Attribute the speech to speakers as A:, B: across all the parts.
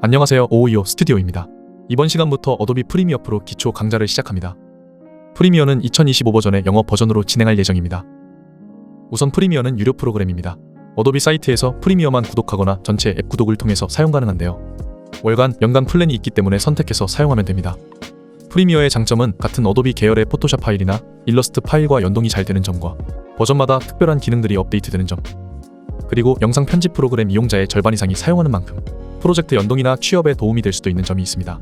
A: 안녕하세요, 오이오 스튜디오입니다. 이번 시간부터 어도비 프리미어 프로 기초 강좌를 시작합니다. 프리미어는 2025 버전의 영어 버전으로 진행할 예정입니다. 우선 프리미어는 유료 프로그램입니다. 어도비 사이트에서 프리미어만 구독하거나 전체 앱 구독을 통해서 사용 가능한데요. 월간, 연간 플랜이 있기 때문에 선택해서 사용하면 됩니다. 프리미어의 장점은 같은 어도비 계열의 포토샵 파일이나 일러스트 파일과 연동이 잘 되는 점과 버전마다 특별한 기능들이 업데이트되는 점, 그리고 영상 편집 프로그램 이용자의 절반 이상이 사용하는 만큼 프로젝트 연동이나 취업에 도움이 될 수도 있는 점이 있습니다.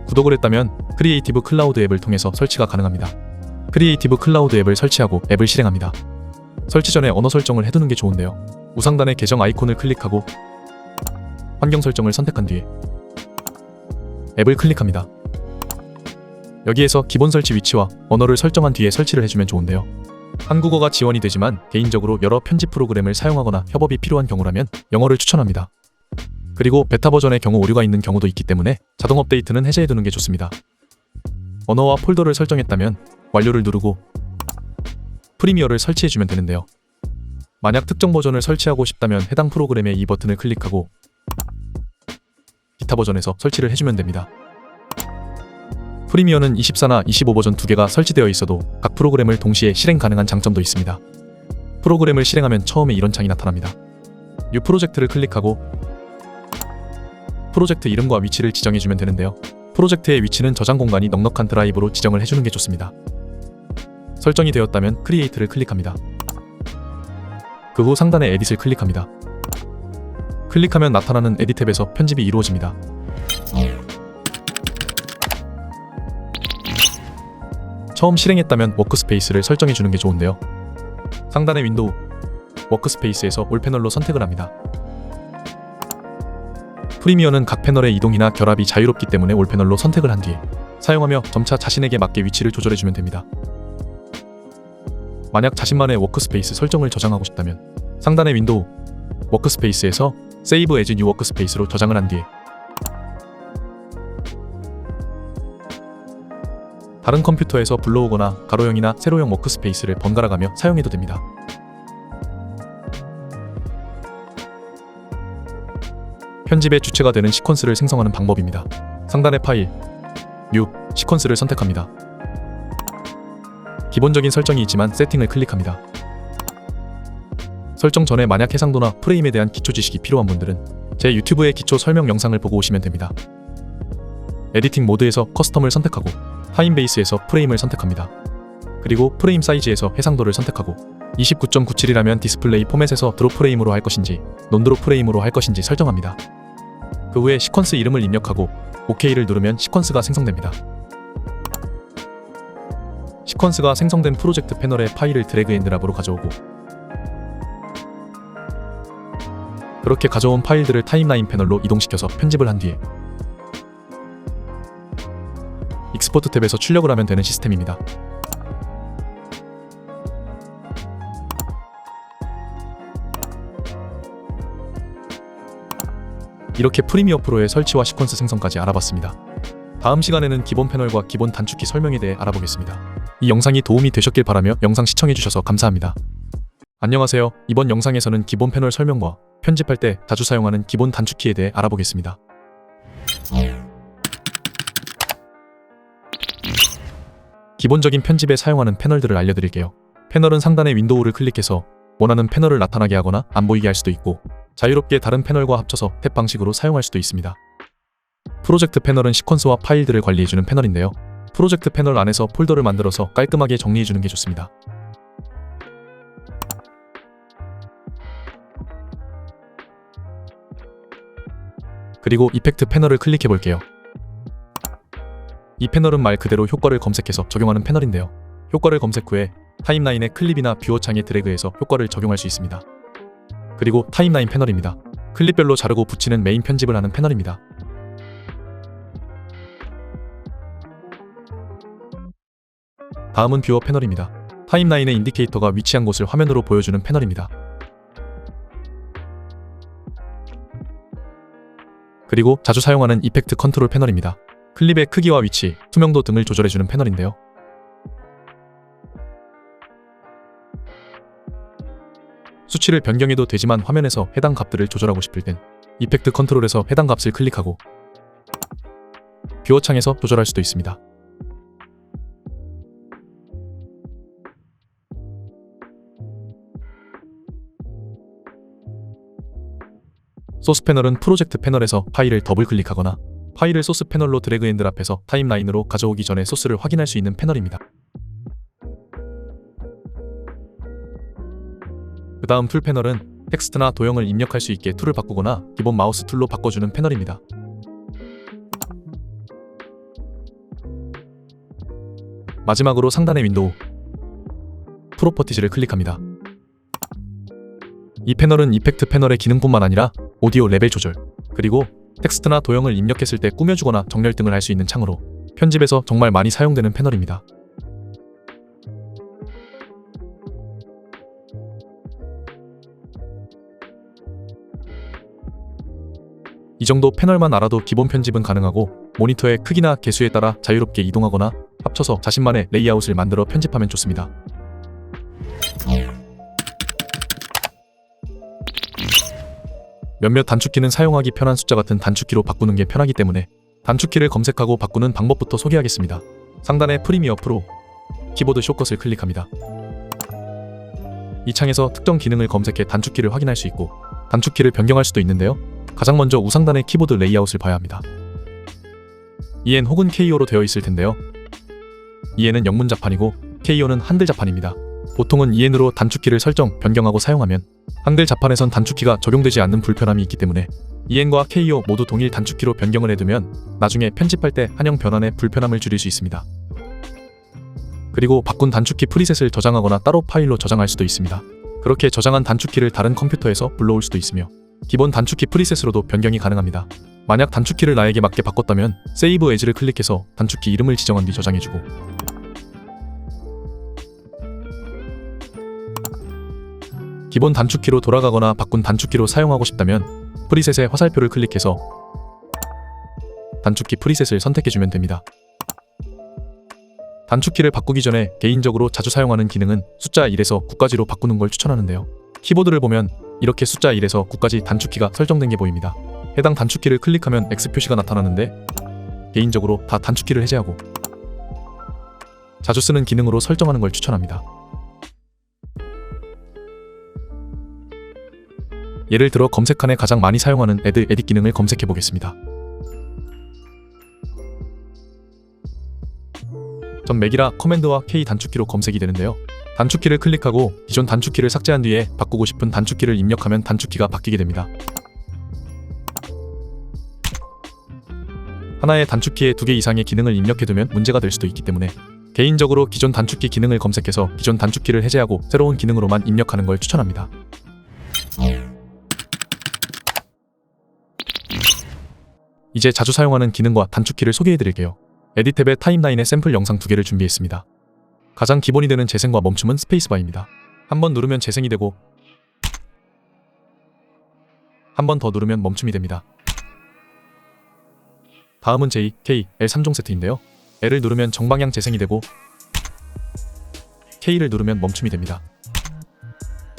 A: 구독을 했다면 크리에이티브 클라우드 앱을 통해서 설치가 가능합니다. 크리에이티브 클라우드 앱을 설치하고 앱을 실행합니다. 설치 전에 언어 설정을 해두는 게 좋은데요. 우상단의 계정 아이콘을 클릭하고 환경 설정을 선택한 뒤에 앱을 클릭합니다. 여기에서 기본 설치 위치와 언어를 설정한 뒤에 설치를 해주면 좋은데요. 한국어가 지원이 되지만 개인적으로 여러 편집 프로그램을 사용하거나 협업이 필요한 경우라면 영어를 추천합니다. 그리고 베타 버전의 경우 오류가 있는 경우도 있기 때문에 자동 업데이트는 해제해두는 게 좋습니다. 언어와 폴더를 설정했다면 완료를 누르고 프리미어를 설치해주면 되는데요. 만약 특정 버전을 설치하고 싶다면 해당 프로그램의 이 버튼을 클릭하고 기타 버전에서 설치를 해주면 됩니다. 프리미어는 24나 25 버전 두 개가 설치되어 있어도 각 프로그램을 동시에 실행 가능한 장점도 있습니다. 프로그램을 실행하면 처음에 이런 창이 나타납니다. 뉴 프로젝트를 클릭하고 프로젝트 이름과 위치를 지정해주면 되는데요. 프로젝트의 위치는 저장 공간이 넉넉한 드라이브로 지정을 해주는 게 좋습니다. 설정이 되었다면 크리에이트를 클릭합니다. 그 후 상단의 에딧을 클릭합니다. 클릭하면 나타나는 에딧 탭에서 편집이 이루어집니다. 처음 실행했다면 워크스페이스를 설정해주는 게 좋은데요. 상단의 윈도우, 워크스페이스에서 올 패널로 선택을 합니다. 프리미어는 각 패널의 이동이나 결합이 자유롭기 때문에 올 패널로 선택을 한 뒤에 사용하며 점차 자신에게 맞게 위치를 조절해주면 됩니다. 만약 자신만의 워크스페이스 설정을 저장하고 싶다면 상단의 윈도우, 워크스페이스에서 Save as New 워크스페이스로 저장을 한 뒤에 다른 컴퓨터에서 불러오거나 가로형이나 세로형 워크스페이스를 번갈아가며 사용해도 됩니다. 편집의 주체가 되는 시퀀스를 생성하는 방법입니다. 상단의 파일, 뉴, 시퀀스를 선택합니다. 기본적인 설정이 있지만 세팅을 클릭합니다. 설정 전에 만약 해상도나 프레임에 대한 기초 지식이 필요한 분들은 제 유튜브의 기초 설명 영상을 보고 오시면 됩니다. 에디팅 모드에서 커스텀을 선택하고 타임베이스에서 프레임을 선택합니다. 그리고 프레임 사이즈에서 해상도를 선택하고 29.97이라면 디스플레이 포맷에서 드롭 프레임으로 할 것인지 논드롭 프레임으로 할 것인지 설정합니다. 그 후에 시퀀스 이름을 입력하고 OK를 누르면 시퀀스가 생성됩니다. 시퀀스가 생성된 프로젝트 패널에 파일을 드래그 앤 드랍으로 가져오고 그렇게 가져온 파일들을 타임라인 패널로 이동시켜서 편집을 한 뒤에 익스포트 탭에서 출력을 하면 되는 시스템입니다. 이렇게 프리미어 프로의 설치와 시퀀스 생성까지 알아봤습니다. 다음 시간에는 기본 패널과 기본 단축키 설명에 대해 알아보겠습니다. 이 영상이 도움이 되셨길 바라며 영상 시청해주셔서 감사합니다. 안녕하세요. 이번 영상에서는 기본 패널 설명과 편집할 때 자주 사용하는 기본 단축키에 대해 알아보겠습니다. 기본적인 편집에 사용하는 패널들을 알려드릴게요. 패널은 상단의 윈도우를 클릭해서 원하는 패널을 나타나게 하거나 안 보이게 할 수도 있고 자유롭게 다른 패널과 합쳐서 탭 방식으로 사용할 수도 있습니다. 프로젝트 패널은 시퀀스와 파일들을 관리해주는 패널인데요. 프로젝트 패널 안에서 폴더를 만들어서 깔끔하게 정리해주는 게 좋습니다. 그리고 이펙트 패널을 클릭해 볼게요. 이 패널은 말 그대로 효과를 검색해서 적용하는 패널인데요. 효과를 검색 후에 타임라인의 클립이나 뷰어 창에 드래그해서 효과를 적용할 수 있습니다. 그리고 타임라인 패널입니다. 클립별로 자르고 붙이는 메인 편집을 하는 패널입니다. 다음은 뷰어 패널입니다. 타임라인의 인디케이터가 위치한 곳을 화면으로 보여주는 패널입니다. 그리고 자주 사용하는 이펙트 컨트롤 패널입니다. 클립의 크기와 위치, 투명도 등을 조절해주는 패널인데요. 수치를 변경해도 되지만 화면에서 해당 값들을 조절하고 싶을 땐 이펙트 컨트롤에서 해당 값을 클릭하고 뷰어 창에서 조절할 수도 있습니다. 소스 패널은 프로젝트 패널에서 파일을 더블 클릭하거나 파일을 소스 패널로 드래그 앤 드랍해서 타임라인으로 가져오기 전에 소스를 확인할 수 있는 패널입니다. 그 다음 툴 패널은 텍스트나 도형을 입력할 수 있게 툴을 바꾸거나 기본 마우스 툴로 바꿔주는 패널입니다. 마지막으로 상단의 윈도우 프로퍼티즈를 클릭합니다. 이 패널은 이펙트 패널의 기능뿐만 아니라 오디오 레벨 조절, 그리고 텍스트나 도형을 입력했을 때 꾸며주거나 정렬 등을 할 수 있는 창으로 편집에서 정말 많이 사용되는 패널입니다. 이 정도 패널만 알아도 기본 편집은 가능하고 모니터의 크기나 개수에 따라 자유롭게 이동하거나 합쳐서 자신만의 레이아웃을 만들어 편집하면 좋습니다. 몇몇 단축키는 사용하기 편한 숫자 같은 단축키로 바꾸는 게 편하기 때문에 단축키를 검색하고 바꾸는 방법부터 소개하겠습니다. 상단의 프리미어 프로 키보드 숏컷을 클릭합니다. 이 창에서 특정 기능을 검색해 단축키를 확인할 수 있고 단축키를 변경할 수도 있는데요. 가장 먼저 우상단의 키보드 레이아웃을 봐야 합니다. EN 혹은 KO로 되어 있을 텐데요. EN은 영문 자판이고 KO는 한글 자판입니다. 보통은 EN으로 단축키를 설정, 변경하고 사용하면 한글 자판에선 단축키가 적용되지 않는 불편함이 있기 때문에 EN과 KO 모두 동일 단축키로 변경을 해두면 나중에 편집할 때 한영 변환의 불편함을 줄일 수 있습니다. 그리고 바꾼 단축키 프리셋을 저장하거나 따로 파일로 저장할 수도 있습니다. 그렇게 저장한 단축키를 다른 컴퓨터에서 불러올 수도 있으며 기본 단축키 프리셋으로도 변경이 가능합니다. 만약 단축키를 나에게 맞게 바꿨다면 세이브 에즈를 클릭해서 단축키 이름을 지정한 뒤 저장해주고 기본 단축키로 돌아가거나 바꾼 단축키로 사용하고 싶다면 프리셋의 화살표를 클릭해서 단축키 프리셋을 선택해주면 됩니다. 단축키를 바꾸기 전에 개인적으로 자주 사용하는 기능은 숫자 1에서 9까지로 바꾸는 걸 추천하는데요. 키보드를 보면 이렇게 숫자 1에서 9까지 단축키가 설정된 게 보입니다. 해당 단축키를 클릭하면 X 표시가 나타나는데 개인적으로 다 단축키를 해제하고 자주 쓰는 기능으로 설정하는 걸 추천합니다. 예를 들어 검색칸에 가장 많이 사용하는 Add 에딧 기능을 검색해 보겠습니다. 전 맥이라 커맨드와 K 단축키로 검색이 되는데요. 단축키를 클릭하고 기존 단축키를 삭제한 뒤에 바꾸고 싶은 단축키를 입력하면 단축키가 바뀌게 됩니다. 하나의 단축키에 2개 이상의 기능을 입력해두면 문제가 될 수도 있기 때문에 개인적으로 기존 단축키 기능을 검색해서 기존 단축키를 해제하고 새로운 기능으로만 입력하는 걸 추천합니다. 이제 자주 사용하는 기능과 단축키를 소개해드릴게요. 에딧 탭에 타임라인에 샘플 영상 2개를 준비했습니다. 가장 기본이 되는 재생과 멈춤은 스페이스바입니다. 한 번 누르면 재생이 되고 한 번 더 누르면 멈춤이 됩니다. 다음은 J, K, L 3종 세트인데요. L을 누르면 정방향 재생이 되고 K를 누르면 멈춤이 됩니다.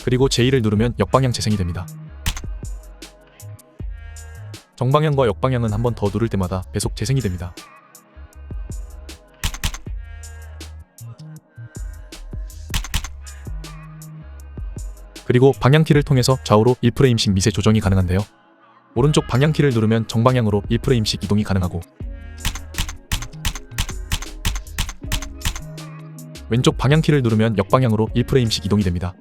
A: 그리고 J를 누르면 역방향 재생이 됩니다. 정방향과 역방향은 한 번 더 누를 때마다 배속 재생이 됩니다. 그리고 방향키를 통해서 좌우로 1프레임씩 미세 조정이 가능한데요. 오른쪽 방향키를 누르면 정방향으로 1프레임씩 이동이 가능하고 왼쪽 방향키를 누르면 역방향으로 1프레임씩 이동이 됩니다.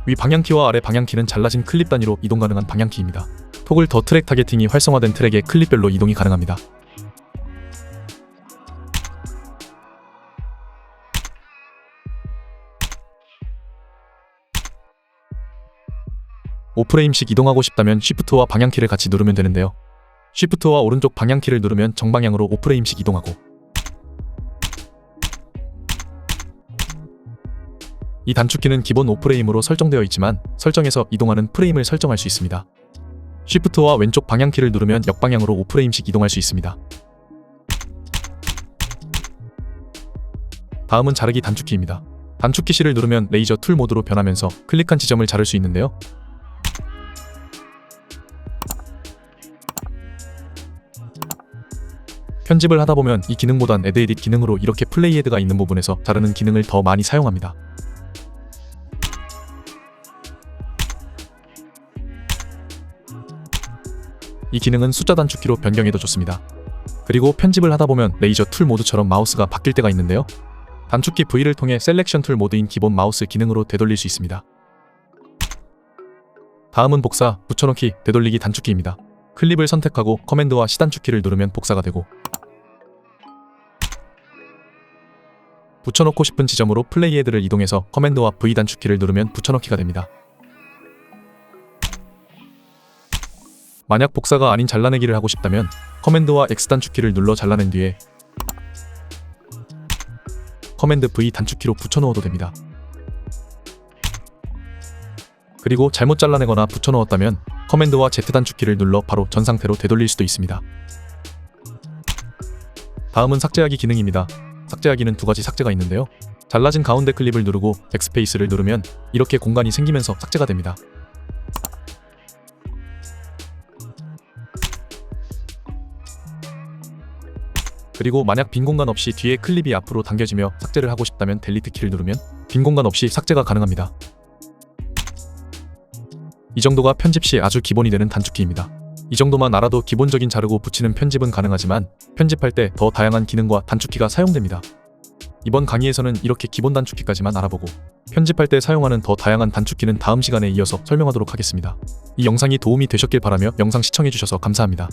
A: 위 방향키와 아래 방향키는 잘라진 클립 단위로 이동 가능한 방향키입니다. 토글 더 트랙 타겟팅이 활성화된 트랙에 클립별로 이동이 가능합니다. (5프레임씩) 이동하고 싶다면 쉬프트와 방향키를 같이 누르면 되는데요. 쉬프트와 오른쪽 방향키를 누르면 정방향으로 5프레임씩 이동하고 이 단축키는 기본 5프레임으로 설정되어 있지만 설정에서 이동하는 프레임을 설정할 수 있습니다. 쉬프트와 왼쪽 방향키를 누르면 역방향으로 5프레임씩 이동할 수 있습니다. 다음은 자르기 단축키입니다. 단축키 C를 누르면 레이저 툴 모드로 변하면서 클릭한 지점을 자를 수 있는데요. 편집을 하다보면 이 기능보단 애드 에딧 기능으로 이렇게 플레이 헤드가 있는 부분에서 자르는 기능을 더 많이 사용합니다. 이 기능은 숫자 단축키로 변경해도 좋습니다. 그리고 편집을 하다보면 레이저 툴 모드처럼 마우스가 바뀔 때가 있는데요. 단축키 V를 통해 셀렉션 툴 모드인 기본 마우스 기능으로 되돌릴 수 있습니다. 다음은 복사, 붙여넣기, 되돌리기 단축키입니다. 클립을 선택하고 커맨드와 C 단축키를 누르면 복사가 되고, 붙여넣고 싶은 지점으로 플레이 헤드를 이동해서 커맨드와 V 단축키를 누르면 붙여넣기가 됩니다. 만약 복사가 아닌 잘라내기를 하고 싶다면 커맨드와 X 단축키를 눌러 잘라낸 뒤에 커맨드 V 단축키로 붙여넣어도 됩니다. 그리고 잘못 잘라내거나 붙여넣었다면 커맨드와 Z 단축키를 눌러 바로 전 상태로 되돌릴 수도 있습니다. 다음은 삭제하기 기능입니다. 삭제하기는 두 가지 삭제가 있는데요. 잘라진 가운데 클립을 누르고 백스페이스를 누르면 이렇게 공간이 생기면서 삭제가 됩니다. 그리고 만약 빈 공간 없이 뒤에 클립이 앞으로 당겨지며 삭제를 하고 싶다면 델리트 키를 누르면 빈 공간 없이 삭제가 가능합니다. 이 정도가 편집 시 아주 기본이 되는 단축키입니다. 이 정도만 알아도 기본적인 자르고 붙이는 편집은 가능하지만 편집할 때 더 다양한 기능과 단축키가 사용됩니다. 이번 강의에서는 이렇게 기본 단축키까지만 알아보고 편집할 때 사용하는 더 다양한 단축키는 다음 시간에 이어서 설명하도록 하겠습니다. 이 영상이 도움이 되셨길 바라며 영상 시청해주셔서 감사합니다.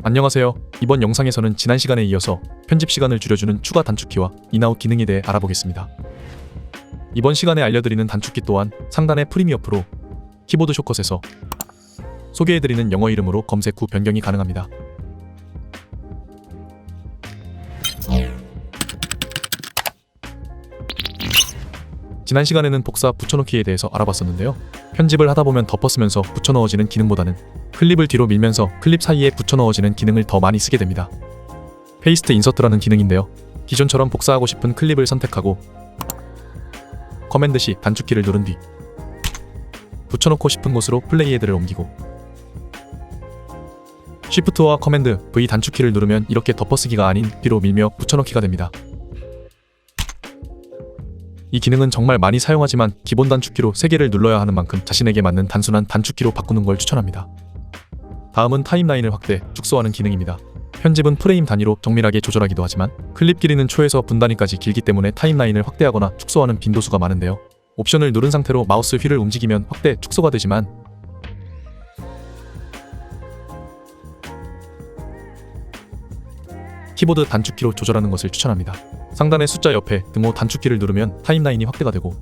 A: 안녕하세요. 이번 영상에서는 지난 시간에 이어서 편집 시간을 줄여주는 추가 단축키와 인아웃 기능에 대해 알아보겠습니다. 이번 시간에 알려드리는 단축키 또한 상단의 프리미어 프로, 키보드 숏컷에서 소개해드리는 영어 이름으로 검색 후 변경이 가능합니다. 지난 시간에는 복사, 붙여넣기에 대해서 알아봤었는데요. 편집을 하다보면 덮어쓰면서 붙여넣어지는 기능보다는 클립을 뒤로 밀면서 클립 사이에 붙여넣어지는 기능을 더 많이 쓰게 됩니다. 페이스트 인서트라는 기능인데요. 기존처럼 복사하고 싶은 클립을 선택하고 커맨드 C 단축키를 누른 뒤 붙여넣고 싶은 곳으로 플레이 헤드를 옮기고 쉬프트와 커맨드 V 단축키를 누르면 이렇게 덮어쓰기가 아닌 뒤로 밀며 붙여넣기가 됩니다. 이 기능은 정말 많이 사용하지만 기본 단축키로 3개를 눌러야 하는 만큼 자신에게 맞는 단순한 단축키로 바꾸는 걸 추천합니다. 다음은 타임라인을 확대, 축소하는 기능입니다. 편집은 프레임 단위로 정밀하게 조절하기도 하지만 클립 길이는 초에서 분 단위까지 길기 때문에 타임라인을 확대하거나 축소하는 빈도수가 많은데요. 옵션을 누른 상태로 마우스 휠을 움직이면 확대, 축소가 되지만 키보드 단축키로 조절하는 것을 추천합니다. 상단의 숫자 옆에 등호 단축키를 누르면 타임라인이 확대가 되고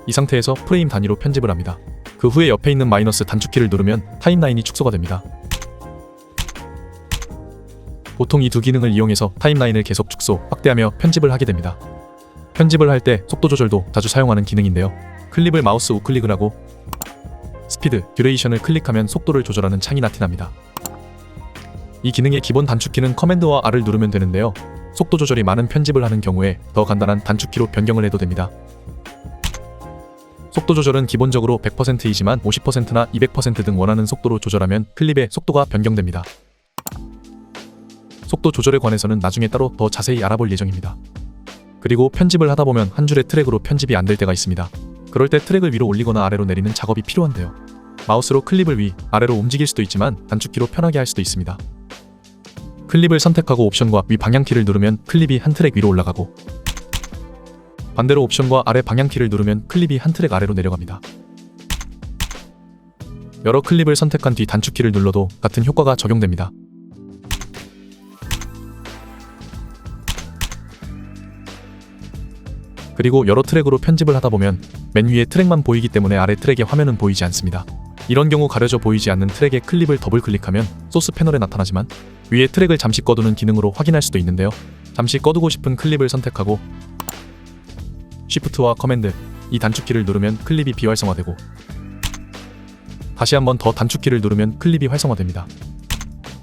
A: 이 상태에서 프레임 단위로 편집을 합니다. 그 후에 옆에 있는 마이너스 단축키를 누르면 타임라인이 축소가 됩니다. 보통 이 두 기능을 이용해서 타임라인을 계속 축소, 확대하며 편집을 하게 됩니다. 편집을 할 때 속도 조절도 자주 사용하는 기능인데요. 클립을 마우스 우클릭을 하고 스피드, 듀레이션을 클릭하면 속도를 조절하는 창이 나타납니다. 이 기능의 기본 단축키는 커맨드와 R을 누르면 되는데요. 속도 조절이 많은 편집을 하는 경우에 더 간단한 단축키로 변경을 해도 됩니다. 속도 조절은 기본적으로 100%이지만 50%나 200% 등 원하는 속도로 조절하면 클립의 속도가 변경됩니다. 속도 조절에 관해서는 나중에 따로 더 자세히 알아볼 예정입니다. 그리고 편집을 하다보면 한 줄의 트랙으로 편집이 안 될 때가 있습니다. 그럴 때 트랙을 위로 올리거나 아래로 내리는 작업이 필요한데요. 마우스로 클립을 위, 아래로 움직일 수도 있지만 단축키로 편하게 할 수도 있습니다. 클립을 선택하고 옵션과 위 방향키를 누르면 클립이 한 트랙 위로 올라가고 반대로 옵션과 아래 방향키를 누르면 클립이 한 트랙 아래로 내려갑니다. 여러 클립을 선택한 뒤 단축키를 눌러도 같은 효과가 적용됩니다. 그리고 여러 트랙으로 편집을 하다보면 맨 위에 트랙만 보이기 때문에 아래 트랙의 화면은 보이지 않습니다. 이런 경우 가려져 보이지 않는 트랙의 클립을 더블 클릭하면 소스 패널에 나타나지만 위에 트랙을 잠시 꺼두는 기능으로 확인할 수도 있는데요. 잠시 꺼두고 싶은 클립을 선택하고 쉬프트와 커맨드, 이 단축키를 누르면 클립이 비활성화되고 다시 한번 더 단축키를 누르면 클립이 활성화됩니다.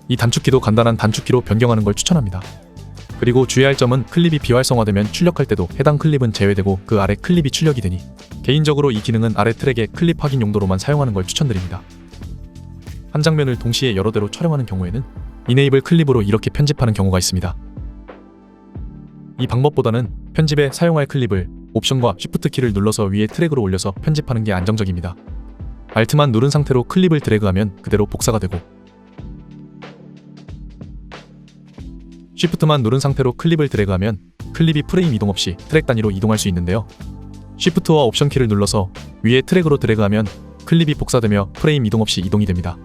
A: 이 단축키도 간단한 단축키로 변경하는 걸 추천합니다. 그리고 주의할 점은 클립이 비활성화되면 출력할 때도 해당 클립은 제외되고 그 아래 클립이 출력이 되니 개인적으로 이 기능은 아래 트랙의 클립 확인 용도로만 사용하는 걸 추천드립니다. 한 장면을 동시에 여러 대로 촬영하는 경우에는 이네이블 클립으로 이렇게 편집하는 경우가 있습니다. 이 방법보다는 편집에 사용할 클립을 옵션과 쉬프트 키를 눌러서 위에 트랙으로 올려서 편집하는 게 안정적입니다. 알트만 누른 상태로 클립을 드래그하면 그대로 복사가 되고, 쉬프트만 누른 상태로 클립을 드래그하면 클립이 프레임 이동 없이 트랙 단위로 이동할 수 있는데요. 쉬프트와 옵션 키를 눌러서 위에 트랙으로 드래그하면 클립이 복사되며 프레임 이동 없이 이동이 됩니다.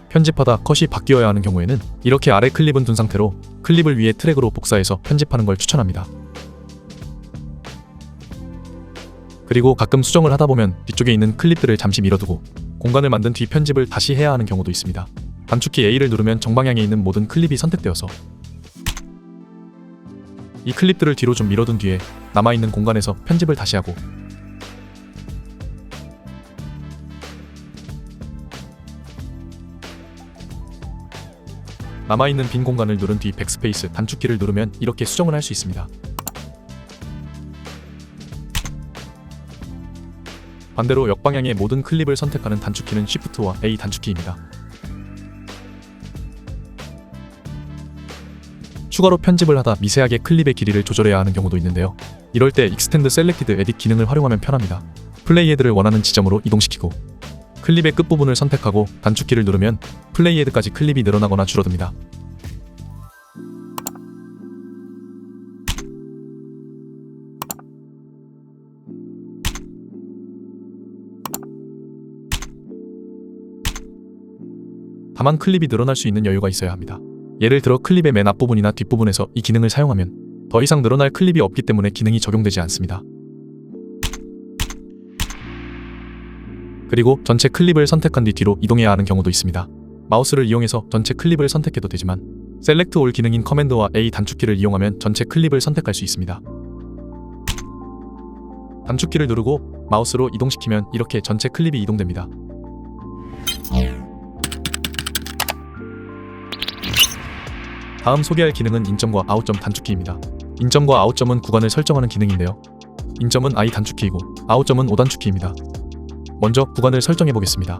A: 편집하다 컷이 바뀌어야 하는 경우에는 이렇게 아래 클립은 둔 상태로 클립을 위에 트랙으로 복사해서 편집하는 걸 추천합니다. 그리고 가끔 수정을 하다 보면 뒤쪽에 있는 클립들을 잠시 밀어두고 공간을 만든 뒤 편집을 다시 해야 하는 경우도 있습니다. 단축키 A를 누르면 정방향에 있는 모든 클립이 선택되어서 이 클립들을 뒤로 좀 밀어둔 뒤에 남아있는 공간에서 편집을 다시 하고, 남아있는 빈 공간을 누른 뒤 백스페이스 단축키를 누르면 이렇게 수정을 할 수 있습니다. 반대로 역방향의 모든 클립을 선택하는 단축키는 Shift와 A 단축키입니다. 추가로 편집을 하다 미세하게 클립의 길이를 조절해야 하는 경우도 있는데요. 이럴 때 Extend Selected Edit 기능을 활용하면 편합니다. 플레이헤드를 원하는 지점으로 이동시키고 클립의 끝부분을 선택하고 단축키를 누르면 플레이헤드까지 클립이 늘어나거나 줄어듭니다. 다만 클립이 늘어날 수 있는 여유가 있어야 합니다. 예를 들어 클립의 맨 앞부분이나 뒷부분에서 이 기능을 사용하면 더 이상 늘어날 클립이 없기 때문에 기능이 적용되지 않습니다. 그리고 전체 클립을 선택한 뒤 뒤로 이동해야 하는 경우도 있습니다. 마우스를 이용해서 전체 클립을 선택해도 되지만 Select All 기능인 커맨드와 A 단축키를 이용하면 전체 클립을 선택할 수 있습니다. 단축키를 누르고 마우스로 이동시키면 이렇게 전체 클립이 이동됩니다. 다음 소개할 기능은 인점과 아웃점 단축키입니다. 인점과 아웃점은 구간을 설정하는 기능인데요. 인점은 I 단축키이고 아웃점은 O 단축키입니다. 먼저 구간을 설정해 보겠습니다.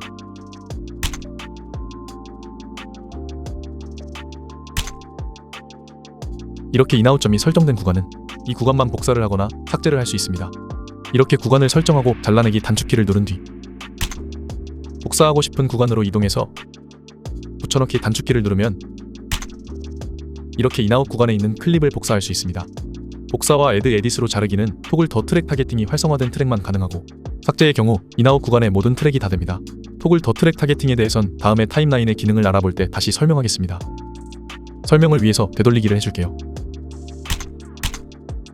A: 이렇게 인아웃점이 설정된 구간은 이 구간만 복사를 하거나 삭제를 할 수 있습니다. 이렇게 구간을 설정하고 잘라내기 단축키를 누른 뒤 복사하고 싶은 구간으로 이동해서 붙여넣기 단축키를 누르면 이렇게 인아웃 구간에 있는 클립을 복사할 수 있습니다. 복사와 Add 에딧으로 자르기는 토글 더 트랙 타겟팅이 활성화된 트랙만 가능하고, 삭제의 경우 인아웃 구간의 모든 트랙이 다 됩니다. 토글 더 트랙 타겟팅에 대해선 다음에 타임라인의 기능을 알아볼 때 다시 설명하겠습니다. 설명을 위해서 되돌리기를 해줄게요.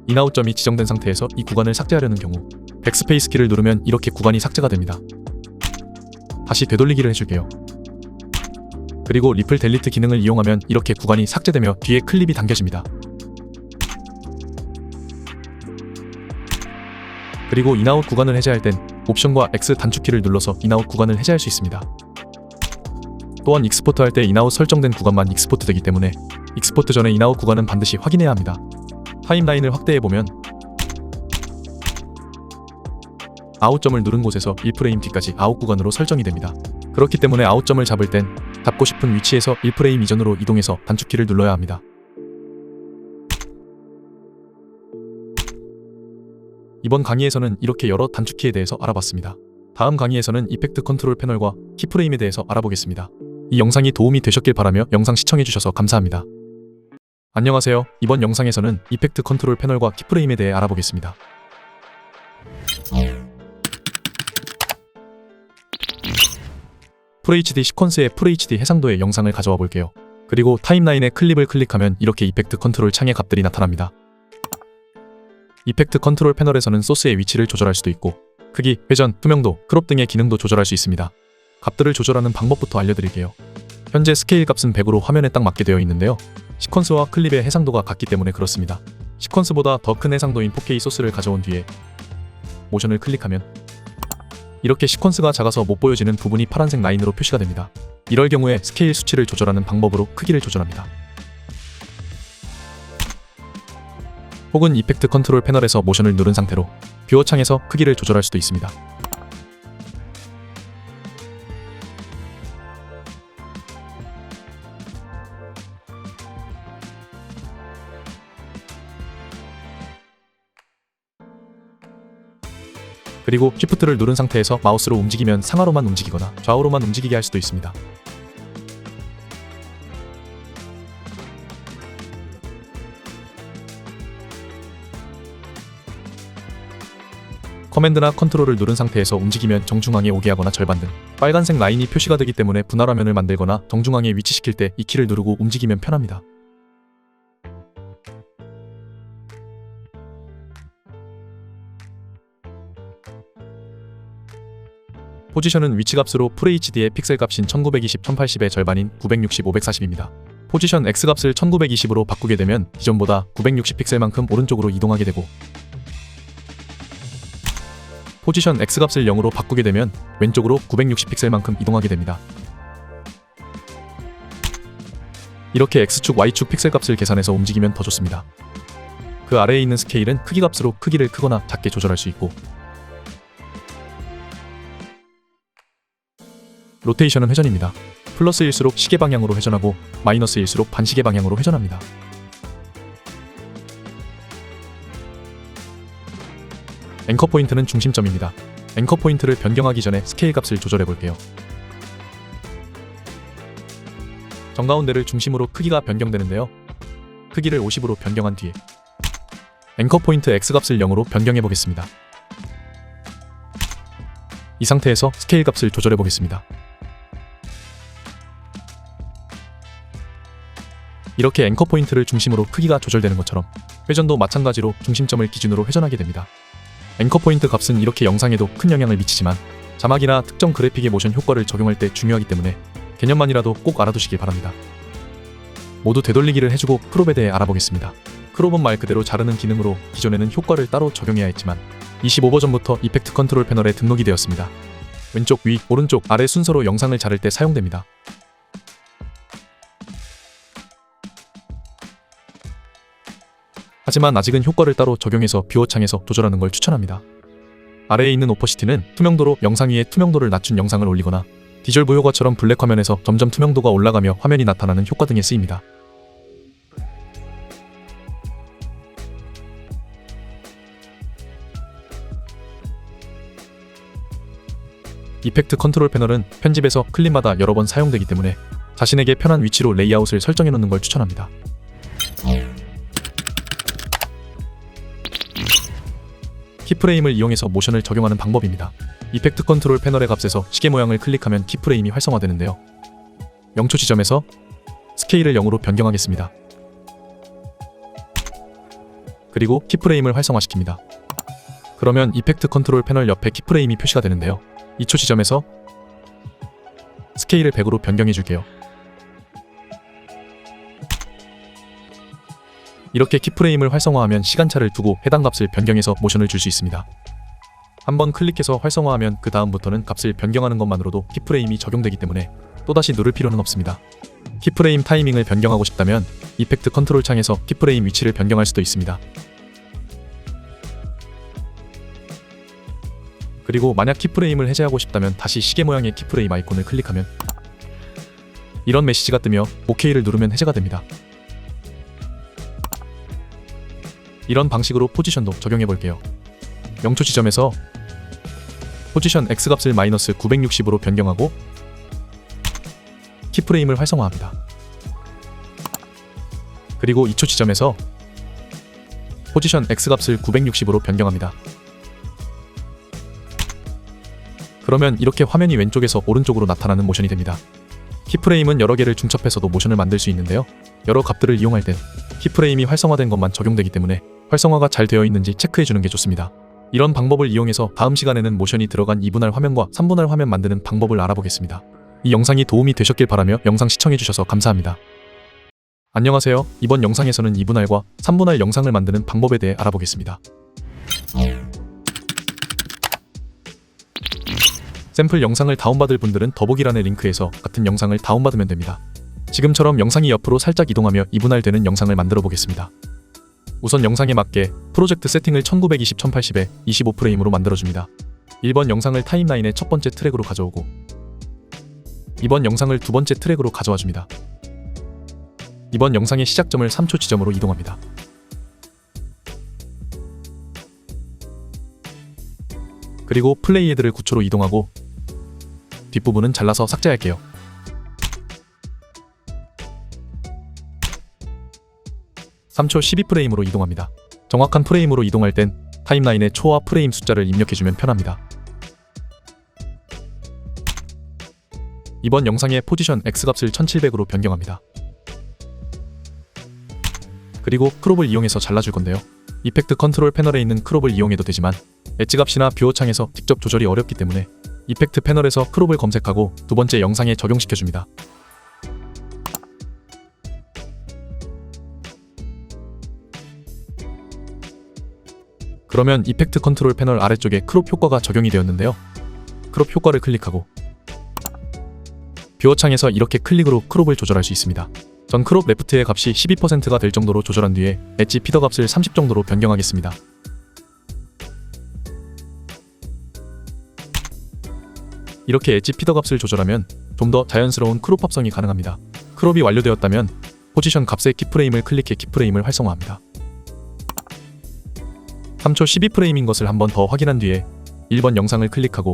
A: 인아웃점이 지정된 상태에서 이 구간을 삭제하려는 경우 백스페이스 키를 누르면 이렇게 구간이 삭제가 됩니다. 다시 되돌리기를 해줄게요. 그리고 리플 델리트 기능을 이용하면 이렇게 구간이 삭제되며 뒤에 클립이 당겨집니다. 그리고 인아웃 구간을 해제할 땐 옵션과 X 단축키를 눌러서 인아웃 구간을 해제할 수 있습니다. 또한 익스포트 할 때 인아웃 설정된 구간만 익스포트 되기 때문에 익스포트 전에 인아웃 구간은 반드시 확인해야 합니다. 타임라인을 확대해보면 아웃점을 누른 곳에서 1프레임 뒤까지 아웃 구간으로 설정이 됩니다. 그렇기 때문에 아웃점을 잡을 땐 잡고 싶은 위치에서 1프레임 이전으로 이동해서 단축키를 눌러야 합니다. 이번 강의에서는 이렇게 여러 단축키에 대해서 알아봤습니다. 다음 강의에서는 이펙트 컨트롤 패널과 키프레임에 대해서 알아보겠습니다. 이 영상이 도움이 되셨길 바라며 영상 시청해주셔서 감사합니다. 안녕하세요. 이번 영상에서는 이펙트 컨트롤 패널과 키프레임에 대해 알아보겠습니다. FHD 시퀀스의 FHD 해상도의 영상을 가져와 볼게요. 그리고 타임라인에 클립을 클릭하면 이렇게 이펙트 컨트롤 창의 값들이 나타납니다. 이펙트 컨트롤 패널에서는 소스의 위치를 조절할 수도 있고 크기, 회전, 투명도, 크롭 등의 기능도 조절할 수 있습니다. 값들을 조절하는 방법부터 알려드릴게요. 현재 스케일 값은 100으로 화면에 딱 맞게 되어 있는데요. 시퀀스와 클립의 해상도가 같기 때문에 그렇습니다. 시퀀스보다 더 큰 해상도인 4K 소스를 가져온 뒤에 모션을 클릭하면 이렇게 시퀀스가 작아서 못 보여지는 부분이 파란색 라인으로 표시가 됩니다. 이럴 경우에 스케일 수치를 조절하는 방법으로 크기를 조절합니다. 혹은 이펙트 컨트롤 패널에서 모션을 누른 상태로 뷰어 창에서 크기를 조절할 수도 있습니다. 그리고 Shift를 누른 상태에서 마우스로 움직이면 상하로만 움직이거나 좌우로만 움직이게 할 수도 있습니다. 커맨드나 컨트롤을 누른 상태에서 움직이면 정중앙에 오게 하거나 절반 등 빨간색 라인이 표시가 되기 때문에 분할 화면을 만들거나 정중앙에 위치시킬 때 이 키를 누르고 움직이면 편합니다. 포지션은 위치값으로 FHD의 픽셀 값인 1920, 1080의 절반인 960, 540입니다. 포지션 X값을 1920으로 바꾸게 되면 기존보다 960 픽셀만큼 오른쪽으로 이동하게 되고, 포지션 X값을 0으로 바꾸게 되면 왼쪽으로 960 픽셀만큼 이동하게 됩니다. 이렇게 X축, Y축 픽셀 값을 계산해서 움직이면 더 좋습니다. 그 아래에 있는 스케일은 크기 값으로 크기를 크거나 작게 조절할 수 있고, 로테이션은 회전입니다. 플러스일수록 시계 방향으로 회전하고 마이너스일수록 반시계 방향으로 회전합니다. 앵커 포인트는 중심점입니다. 앵커 포인트를 변경하기 전에 스케일 값을 조절해 볼게요. 정가운데를 중심으로 크기가 변경되는데요. 크기를 50으로 변경한 뒤에 앵커 포인트 X값을 0으로 변경해 보겠습니다. 이 상태에서 스케일 값을 조절해 보겠습니다. 이렇게 앵커 포인트를 중심으로 크기가 조절되는 것처럼 회전도 마찬가지로 중심점을 기준으로 회전하게 됩니다. 앵커 포인트 값은 이렇게 영상에도 큰 영향을 미치지만 자막이나 특정 그래픽의 모션 효과를 적용할 때 중요하기 때문에 개념만이라도 꼭 알아두시길 바랍니다. 모두 되돌리기를 해주고 크롭에 대해 알아보겠습니다. 크롭은 말 그대로 자르는 기능으로 기존에는 효과를 따로 적용해야 했지만 25버전부터 이펙트 컨트롤 패널에 등록이 되었습니다. 왼쪽 위, 오른쪽 아래 순서로 영상을 자를 때 사용됩니다. 하지만 아직은 효과를 따로 적용해서 뷰어 창에서 조절하는 걸 추천합니다. 아래에 있는 오퍼시티는 투명도로 영상 위에 투명도를 낮춘 영상을 올리거나 디졸브 효과처럼 블랙 화면에서 점점 투명도가 올라가며 화면이 나타나는 효과 등에 쓰입니다. 이펙트 컨트롤 패널은 편집에서 클립마다 여러 번 사용되기 때문에 자신에게 편한 위치로 레이아웃을 설정해 놓는 걸 추천합니다. 키프레임을 이용해서 모션을 적용하는 방법입니다. 이펙트 컨트롤 패널의 값에서 시계 모양을 클릭하면 키프레임이 활성화되는데요. 0초 지점에서 스케일을 0으로 변경하겠습니다. 그리고 키프레임을 활성화시킵니다. 그러면 이펙트 컨트롤 패널 옆에 키프레임이 표시가 되는데요. 2초 지점에서 스케일을 100으로 변경해 줄게요. 이렇게 키프레임을 활성화하면 시간차를 두고 해당 값을 변경해서 모션을 줄 수 있습니다. 한번 클릭해서 활성화하면 그 다음부터는 값을 변경하는 것만으로도 키프레임이 적용되기 때문에 또다시 누를 필요는 없습니다. 키프레임 타이밍을 변경하고 싶다면 이펙트 컨트롤 창에서 키프레임 위치를 변경할 수도 있습니다. 그리고 만약 키프레임을 해제하고 싶다면 다시 시계 모양의 키프레임 아이콘을 클릭하면 이런 메시지가 뜨며 OK를 누르면 해제가 됩니다. 이런 방식으로 포지션도 적용해 볼게요. 0초 지점에서 포지션 X값을 마이너스 960으로 변경하고 키프레임을 활성화합니다. 그리고 2초 지점에서 포지션 X값을 960으로 변경합니다. 그러면 이렇게 화면이 왼쪽에서 오른쪽으로 나타나는 모션이 됩니다. 키프레임은 여러 개를 중첩해서도 모션을 만들 수 있는데요. 여러 값들을 이용할 땐 키프레임이 활성화된 것만 적용되기 때문에 활성화가 잘 되어 있는지 체크해주는 게 좋습니다. 이런 방법을 이용해서 다음 시간에는 모션이 들어간 2분할 화면과 3분할 화면 만드는 방법을 알아보겠습니다. 이 영상이 도움이 되셨길 바라며 영상 시청해주셔서 감사합니다. 안녕하세요. 이번 영상에서는 2분할과 3분할 영상을 만드는 방법에 대해 알아보겠습니다. 샘플 영상을 다운받을 분들은 더보기란의 링크에서 같은 영상을 다운받으면 됩니다. 지금처럼 영상이 옆으로 살짝 이동하며 2분할 되는 영상을 만들어 보겠습니다. 우선 영상에 맞게 프로젝트 세팅을 1920, 1080에 25프레임으로 만들어줍니다. 1번 영상을 타임라인의 첫 번째 트랙으로 가져오고 2번 영상을 두 번째 트랙으로 가져와 줍니다. 이번 영상의 시작점을 3초 지점으로 이동합니다. 그리고 플레이 헤드를 9초로 이동하고 뒷부분은 잘라서 삭제할게요. (3초) 12프레임으로 이동합니다. 정확한 프레임으로 이동할 땐 타임라인에 초와 프레임 숫자를 입력해주면 편합니다. 이번 영상의 포지션 X값을 1700으로 변경합니다. 그리고 크롭을 이용해서 잘라줄 건데요. 이펙트 컨트롤 패널에 있는 크롭을 이용해도 되지만 엣지 값이나 뷰어 창에서 직접 조절이 어렵기 때문에 이펙트 패널에서 크롭을 검색하고 두 번째 영상에 적용시켜줍니다. 그러면 이펙트 컨트롤 패널 아래쪽에 크롭 효과가 적용이 되었는데요. 크롭 효과를 클릭하고 뷰어 창에서 이렇게 클릭으로 크롭을 조절할 수 있습니다. 전 크롭 레프트의 값이 12%가 될 정도로 조절한 뒤에 엣지 피더 값을 30 정도로 변경하겠습니다. 이렇게 엣지 피더 값을 조절하면 좀 더 자연스러운 크롭 합성이 가능합니다. 크롭이 완료되었다면 포지션 값의 키프레임을 클릭해 키프레임을 활성화합니다. 3초 12프레임인 것을 한 번 더 확인한 뒤에 1번 영상을 클릭하고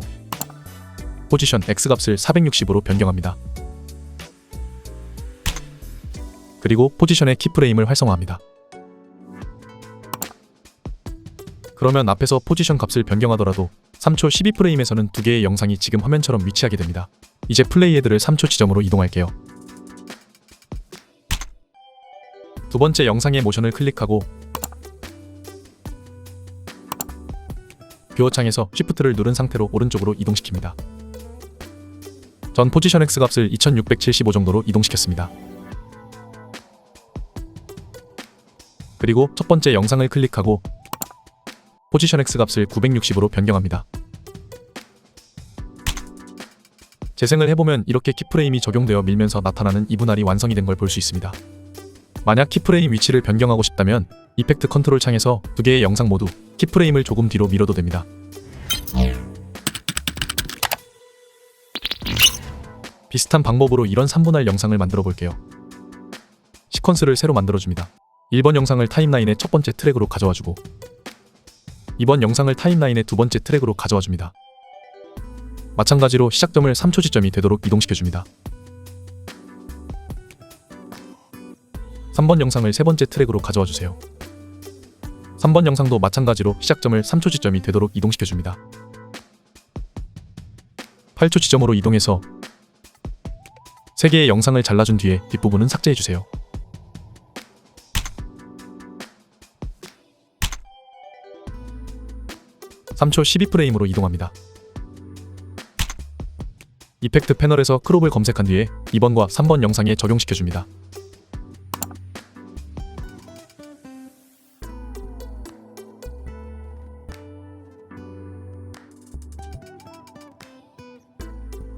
A: 포지션 X값을 460으로 변경합니다. 그리고 포지션의 키프레임을 활성화합니다. 그러면 앞에서 포지션 값을 변경하더라도 3초 12프레임에서는 두 개의 영상이 지금 화면처럼 위치하게 됩니다. 이제 플레이 헤드를 3초 지점으로 이동할게요. 두 번째 영상의 모션을 클릭하고 뷰어 창에서 Shift를 누른 상태로 오른쪽으로 이동시킵니다. 전 포지션 X 값을 2675 정도로 이동시켰습니다. 그리고 첫 번째 영상을 클릭하고 포지션 X 값을 960으로 변경합니다. 재생을 해보면 이렇게 키프레임이 적용되어 밀면서 나타나는 이분할이 완성이 된 걸 볼 수 있습니다. 만약 키프레임 위치를 변경하고 싶다면 이펙트 컨트롤 창에서 두 개의 영상 모두 키프레임을 조금 뒤로 밀어도 됩니다. 비슷한 방법으로 이런 3분할 영상을 만들어 볼게요. 시퀀스를 새로 만들어줍니다. 1번 영상을 타임라인의 첫 번째 트랙으로 가져와주고 2번 영상을 타임라인의 두 번째 트랙으로 가져와줍니다. 마찬가지로 시작점을 3초 지점이 되도록 이동시켜줍니다. 3번 영상을 세 번째 트랙으로 가져와주세요. 3번 영상도 마찬가지로 시작점을 3초 지점이 되도록 이동시켜줍니다. 8초 지점으로 이동해서 3개의 영상을 잘라준 뒤에 뒷부분은 삭제해주세요. (3초) 12프레임으로 이동합니다. 이펙트 패널에서 크롭을 검색한 뒤에 2번과 3번 영상에 적용시켜줍니다.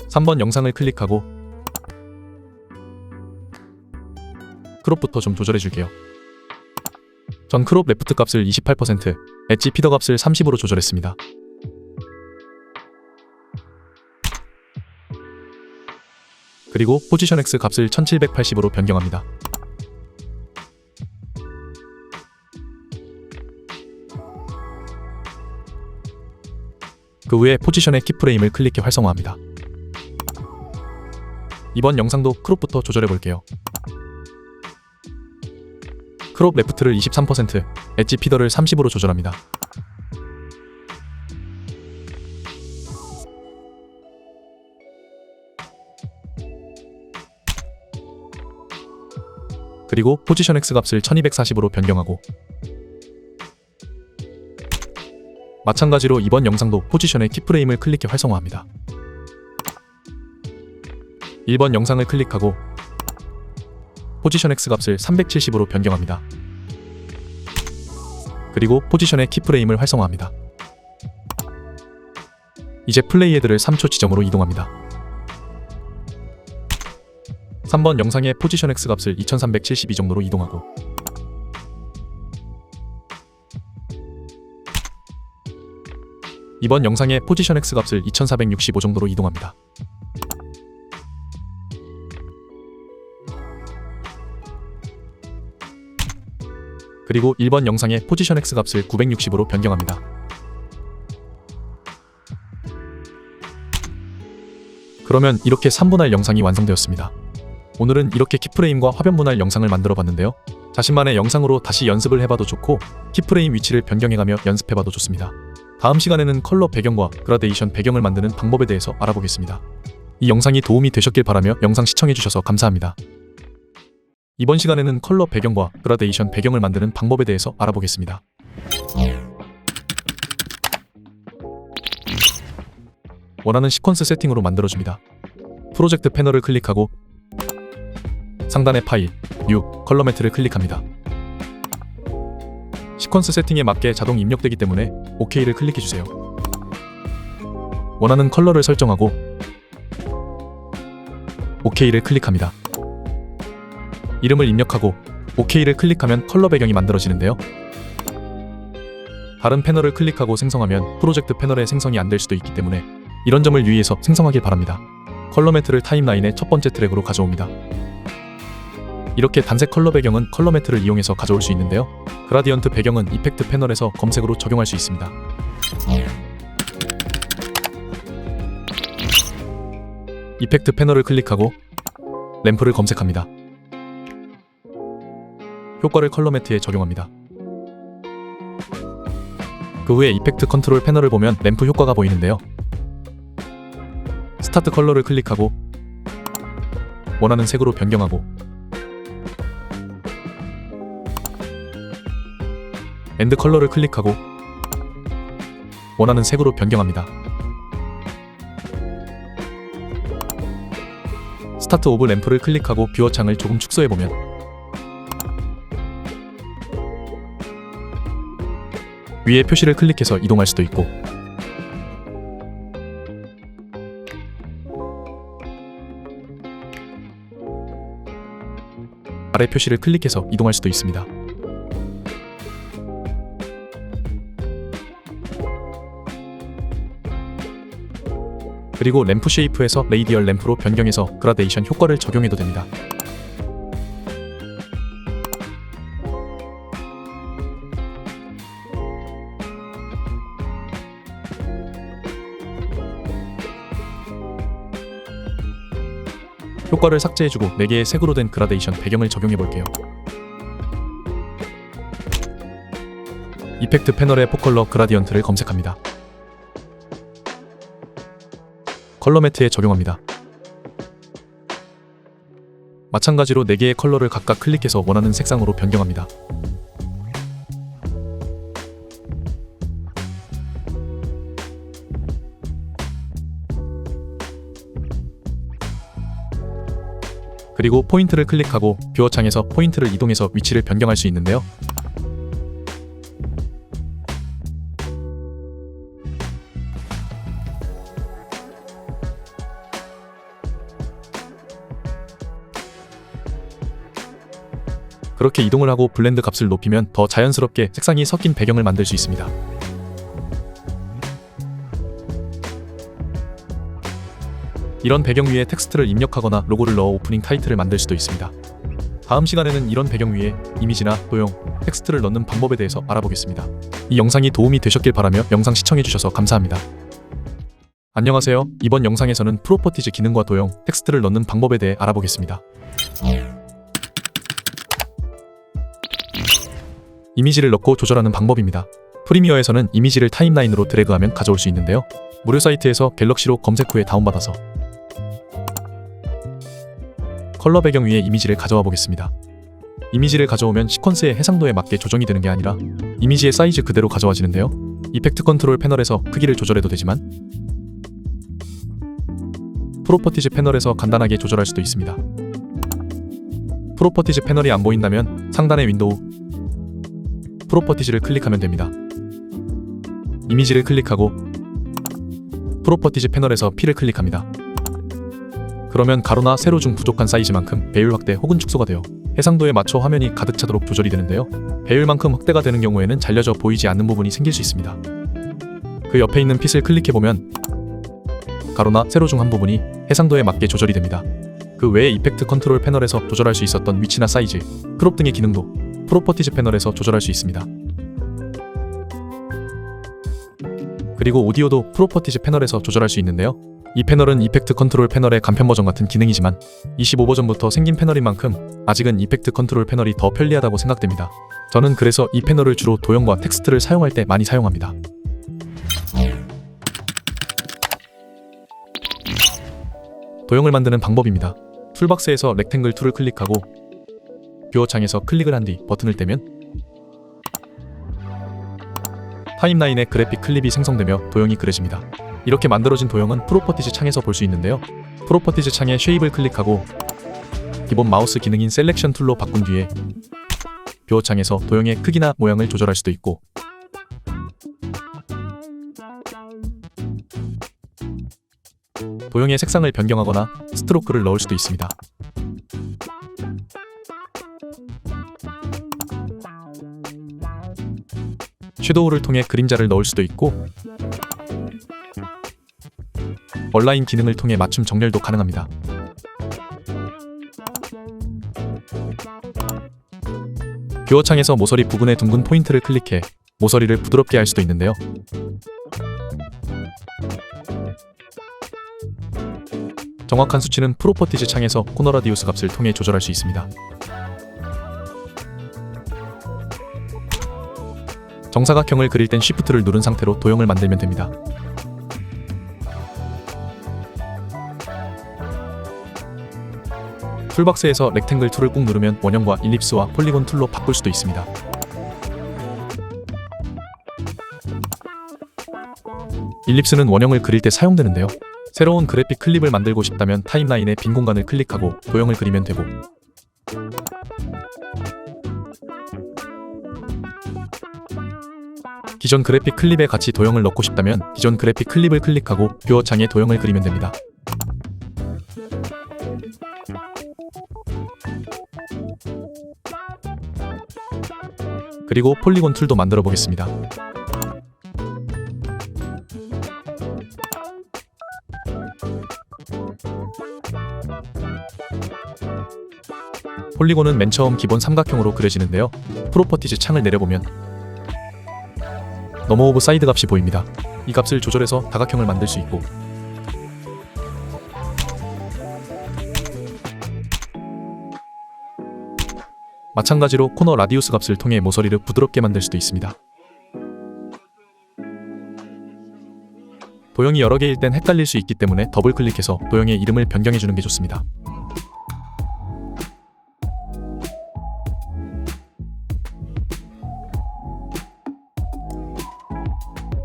A: (3번) 영상을 클릭하고 크롭부터 좀 조절해줄게요. 전 크롭 레프트 값을 28%, 엣지 피더 값을 30으로 조절했습니다. 그리고 포지션 X 값을 1780으로 변경합니다. 그 후에 포지션의 키프레임을 클릭해 활성화합니다. 이번 영상도 크롭부터 조절해볼게요. 크롭 레프트를 23%, 엣지 피더를 30으로 조절합니다. 그리고 포지션 X 값을 1240으로 변경하고 마찬가지로 이번 영상도 포지션의 키프레임을 클릭해 활성화합니다. 1번 영상을 클릭하고 포지션 X 값을 370으로 변경합니다. 그리고 포지션의 키프레임을 활성화합니다. 이제 플레이 헤드를 3초 지점으로 이동합니다. 3번 영상의 포지션 X 값을 2372 정도로 이동하고 이번 영상의 포지션 X 값을 2465 정도로 이동합니다. 그리고 1번 영상의 포지션 X 값을 960으로 변경합니다. 그러면 이렇게 3분할 영상이 완성되었습니다. 오늘은 이렇게 키프레임과 화면 분할 영상을 만들어 봤는데요. 자신만의 영상으로 다시 연습을 해봐도 좋고 키프레임 위치를 변경해가며 연습해봐도 좋습니다. 다음 시간에는 컬러 배경과 그라데이션 배경을 만드는 방법에 대해서 알아보겠습니다. 이 영상이 도움이 되셨길 바라며 영상 시청해주셔서 감사합니다. 이번 시간에는 컬러 배경과 그라데이션 배경을 만드는 방법에 대해서 알아보겠습니다. 원하는 시퀀스 세팅으로 만들어줍니다. 프로젝트 패널을 클릭하고 상단의 파일, 뉴, 컬러 매트를 클릭합니다. 시퀀스 세팅에 맞게 자동 입력되기 때문에 OK를 클릭해주세요. 원하는 컬러를 설정하고 OK를 클릭합니다. 이름을 입력하고 OK를 클릭하면 컬러 배경이 만들어지는데요. 다른 패널을 클릭하고 생성하면 프로젝트 패널의 생성이 안 될 수도 있기 때문에 이런 점을 유의해서 생성하길 바랍니다. 컬러 매트를 타임라인의 첫 번째 트랙으로 가져옵니다. 이렇게 단색 컬러 배경은 컬러 매트를 이용해서 가져올 수 있는데요. 그라디언트 배경은 이펙트 패널에서 검색으로 적용할 수 있습니다. 이펙트 패널을 클릭하고 램프를 검색합니다. 효과를 컬러 매트에 적용합니다. 그 후에 이펙트 컨트롤 패널을 보면 램프 효과가 보이는데요. 스타트 컬러를 클릭하고 원하는 색으로 변경하고 엔드 컬러를 클릭하고 원하는 색으로 변경합니다. 스타트 오브 램프를 클릭하고 뷰어 창을 조금 축소해보면 위에 표시를 클릭해서 이동할 수도 있고 아래 표시를 클릭해서 이동할 수도 있습니다. 그리고 램프 쉐이프에서 레이디얼 램프로 변경해서 그라데이션 효과를 적용해도 됩니다. 효과를 삭제해주고 4개의 색으로 된 그라데이션 배경을 적용해볼게요. 이펙트 패널의 포컬러 그라디언트를 검색합니다. 컬러 매트에 적용합니다. 마찬가지로 4개의 컬러를 각각 클릭해서 원하는 색상으로 변경합니다. 그리고 포인트를 클릭하고 뷰어 창에서 포인트를 이동해서 위치를 변경할 수 있는데요. 그렇게 이동을 하고 블렌드 값을 높이면 더 자연스럽게 색상이 섞인 배경을 만들 수 있습니다. 이런 배경 위에 텍스트를 입력하거나 로고를 넣어 오프닝 타이틀을 만들 수도 있습니다. 다음 시간에는 이런 배경 위에 이미지나 도형, 텍스트를 넣는 방법에 대해서 알아보겠습니다. 이 영상이 도움이 되셨길 바라며 영상 시청해주셔서 감사합니다. 안녕하세요. 이번 영상에서는 프로퍼티즈 기능과 도형, 텍스트를 넣는 방법에 대해 알아보겠습니다. 이미지를 넣고 조절하는 방법입니다. 프리미어에서는 이미지를 타임라인으로 드래그하면 가져올 수 있는데요. 무료 사이트에서 갤럭시로 검색 후에 다운받아서 컬러 배경 위에 이미지를 가져와 보겠습니다. 이미지를 가져오면 시퀀스의 해상도에 맞게 조정이 되는 게 아니라 이미지의 사이즈 그대로 가져와지는데요. 이펙트 컨트롤 패널에서 크기를 조절해도 되지만 프로퍼티즈 패널에서 간단하게 조절할 수도 있습니다. 프로퍼티즈 패널이 안 보인다면 상단의 윈도우 프로퍼티즈를 클릭하면 됩니다. 이미지를 클릭하고 프로퍼티즈 패널에서 P를 클릭합니다. 그러면 가로나 세로 중 부족한 사이즈만큼 배율 확대 혹은 축소가 되어 해상도에 맞춰 화면이 가득 차도록 조절이 되는데요. 배율만큼 확대가 되는 경우에는 잘려져 보이지 않는 부분이 생길 수 있습니다. 그 옆에 있는 핏을 클릭해보면 가로나 세로 중 한 부분이 해상도에 맞게 조절이 됩니다. 그 외에 이펙트 컨트롤 패널에서 조절할 수 있었던 위치나 사이즈, 크롭 등의 기능도 프로퍼티즈 패널에서 조절할 수 있습니다. 그리고 오디오도 프로퍼티즈 패널에서 조절할 수 있는데요. 이 패널은 이펙트 컨트롤 패널의 간편 버전 같은 기능이지만 25버전부터 생긴 패널인 만큼 아직은 이펙트 컨트롤 패널이 더 편리하다고 생각됩니다. 저는 그래서 이 패널을 주로 도형과 텍스트를 사용할 때 많이 사용합니다. 도형을 만드는 방법입니다. 툴박스에서 렉탱글 툴을 클릭하고 뷰어 창에서 클릭을 한 뒤 버튼을 떼면 타임라인에 그래픽 클립이 생성되며 도형이 그려집니다. 이렇게 만들어진 도형은 프로퍼티즈 창에서 볼 수 있는데요. 프로퍼티즈 창에 쉐입을 클릭하고 기본 마우스 기능인 셀렉션 툴로 바꾼 뒤에 뷰어 창에서 도형의 크기나 모양을 조절할 수도 있고 도형의 색상을 변경하거나 스트로크를 넣을 수도 있습니다. 섀도우를 통해 그림자를 넣을 수도 있고 얼라인 기능을 통해 맞춤 정렬도 가능합니다. 뷰어 창에서 모서리 부분의 둥근 포인트를 클릭해 모서리를 부드럽게 할 수도 있는데요. 정확한 수치는 프로퍼티즈 창에서 코너 라디우스 값을 통해 조절할 수 있습니다. 정사각형을 그릴 땐 쉬프트를 누른 상태로 도형을 만들면 됩니다. 툴박스에서 렉탱글 툴을 꾹 누르면 원형과 일립스와 폴리곤 툴로 바꿀 수도 있습니다. 일립스는 원형을 그릴 때 사용되는데요. 새로운 그래픽 클립을 만들고 싶다면 타임라인의 빈 공간을 클릭하고 도형을 그리면 되고 기존 그래픽 클립에 같이 도형을 넣고 싶다면 기존 그래픽 클립을 클릭하고 뷰어 창에 도형을 그리면 됩니다. 그리고 폴리곤 툴도 만들어 보겠습니다. 폴리곤은 맨 처음 기본 삼각형으로 그려지는데요. 프로퍼티즈 창을 내려보면 너머 오브 사이드 값이 보입니다. 이 값을 조절해서 다각형을 만들 수 있고 마찬가지로 코너 라디우스 값을 통해 모서리를 부드럽게 만들 수도 있습니다. 도형이 여러 개일 땐 헷갈릴 수 있기 때문에 더블 클릭해서 도형의 이름을 변경해주는 게 좋습니다.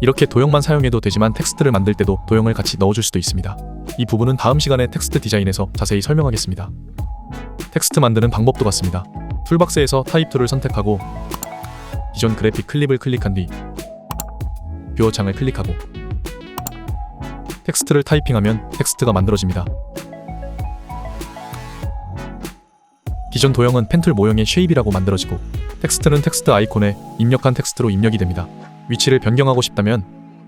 A: 이렇게 도형만 사용해도 되지만 텍스트를 만들 때도 도형을 같이 넣어줄 수도 있습니다. 이 부분은 다음 시간에 텍스트 디자인에서 자세히 설명하겠습니다. 텍스트 만드는 방법도 같습니다. 툴박스에서 타입 툴을 선택하고 기존 그래픽 클립을 클릭한 뒤 뷰어 창을 클릭하고 텍스트를 타이핑하면 텍스트가 만들어집니다. 기존 도형은 펜툴 모형의 쉐입이라고 만들어지고 텍스트는 텍스트 아이콘에 입력한 텍스트로 입력이 됩니다. 위치를 변경하고 싶다면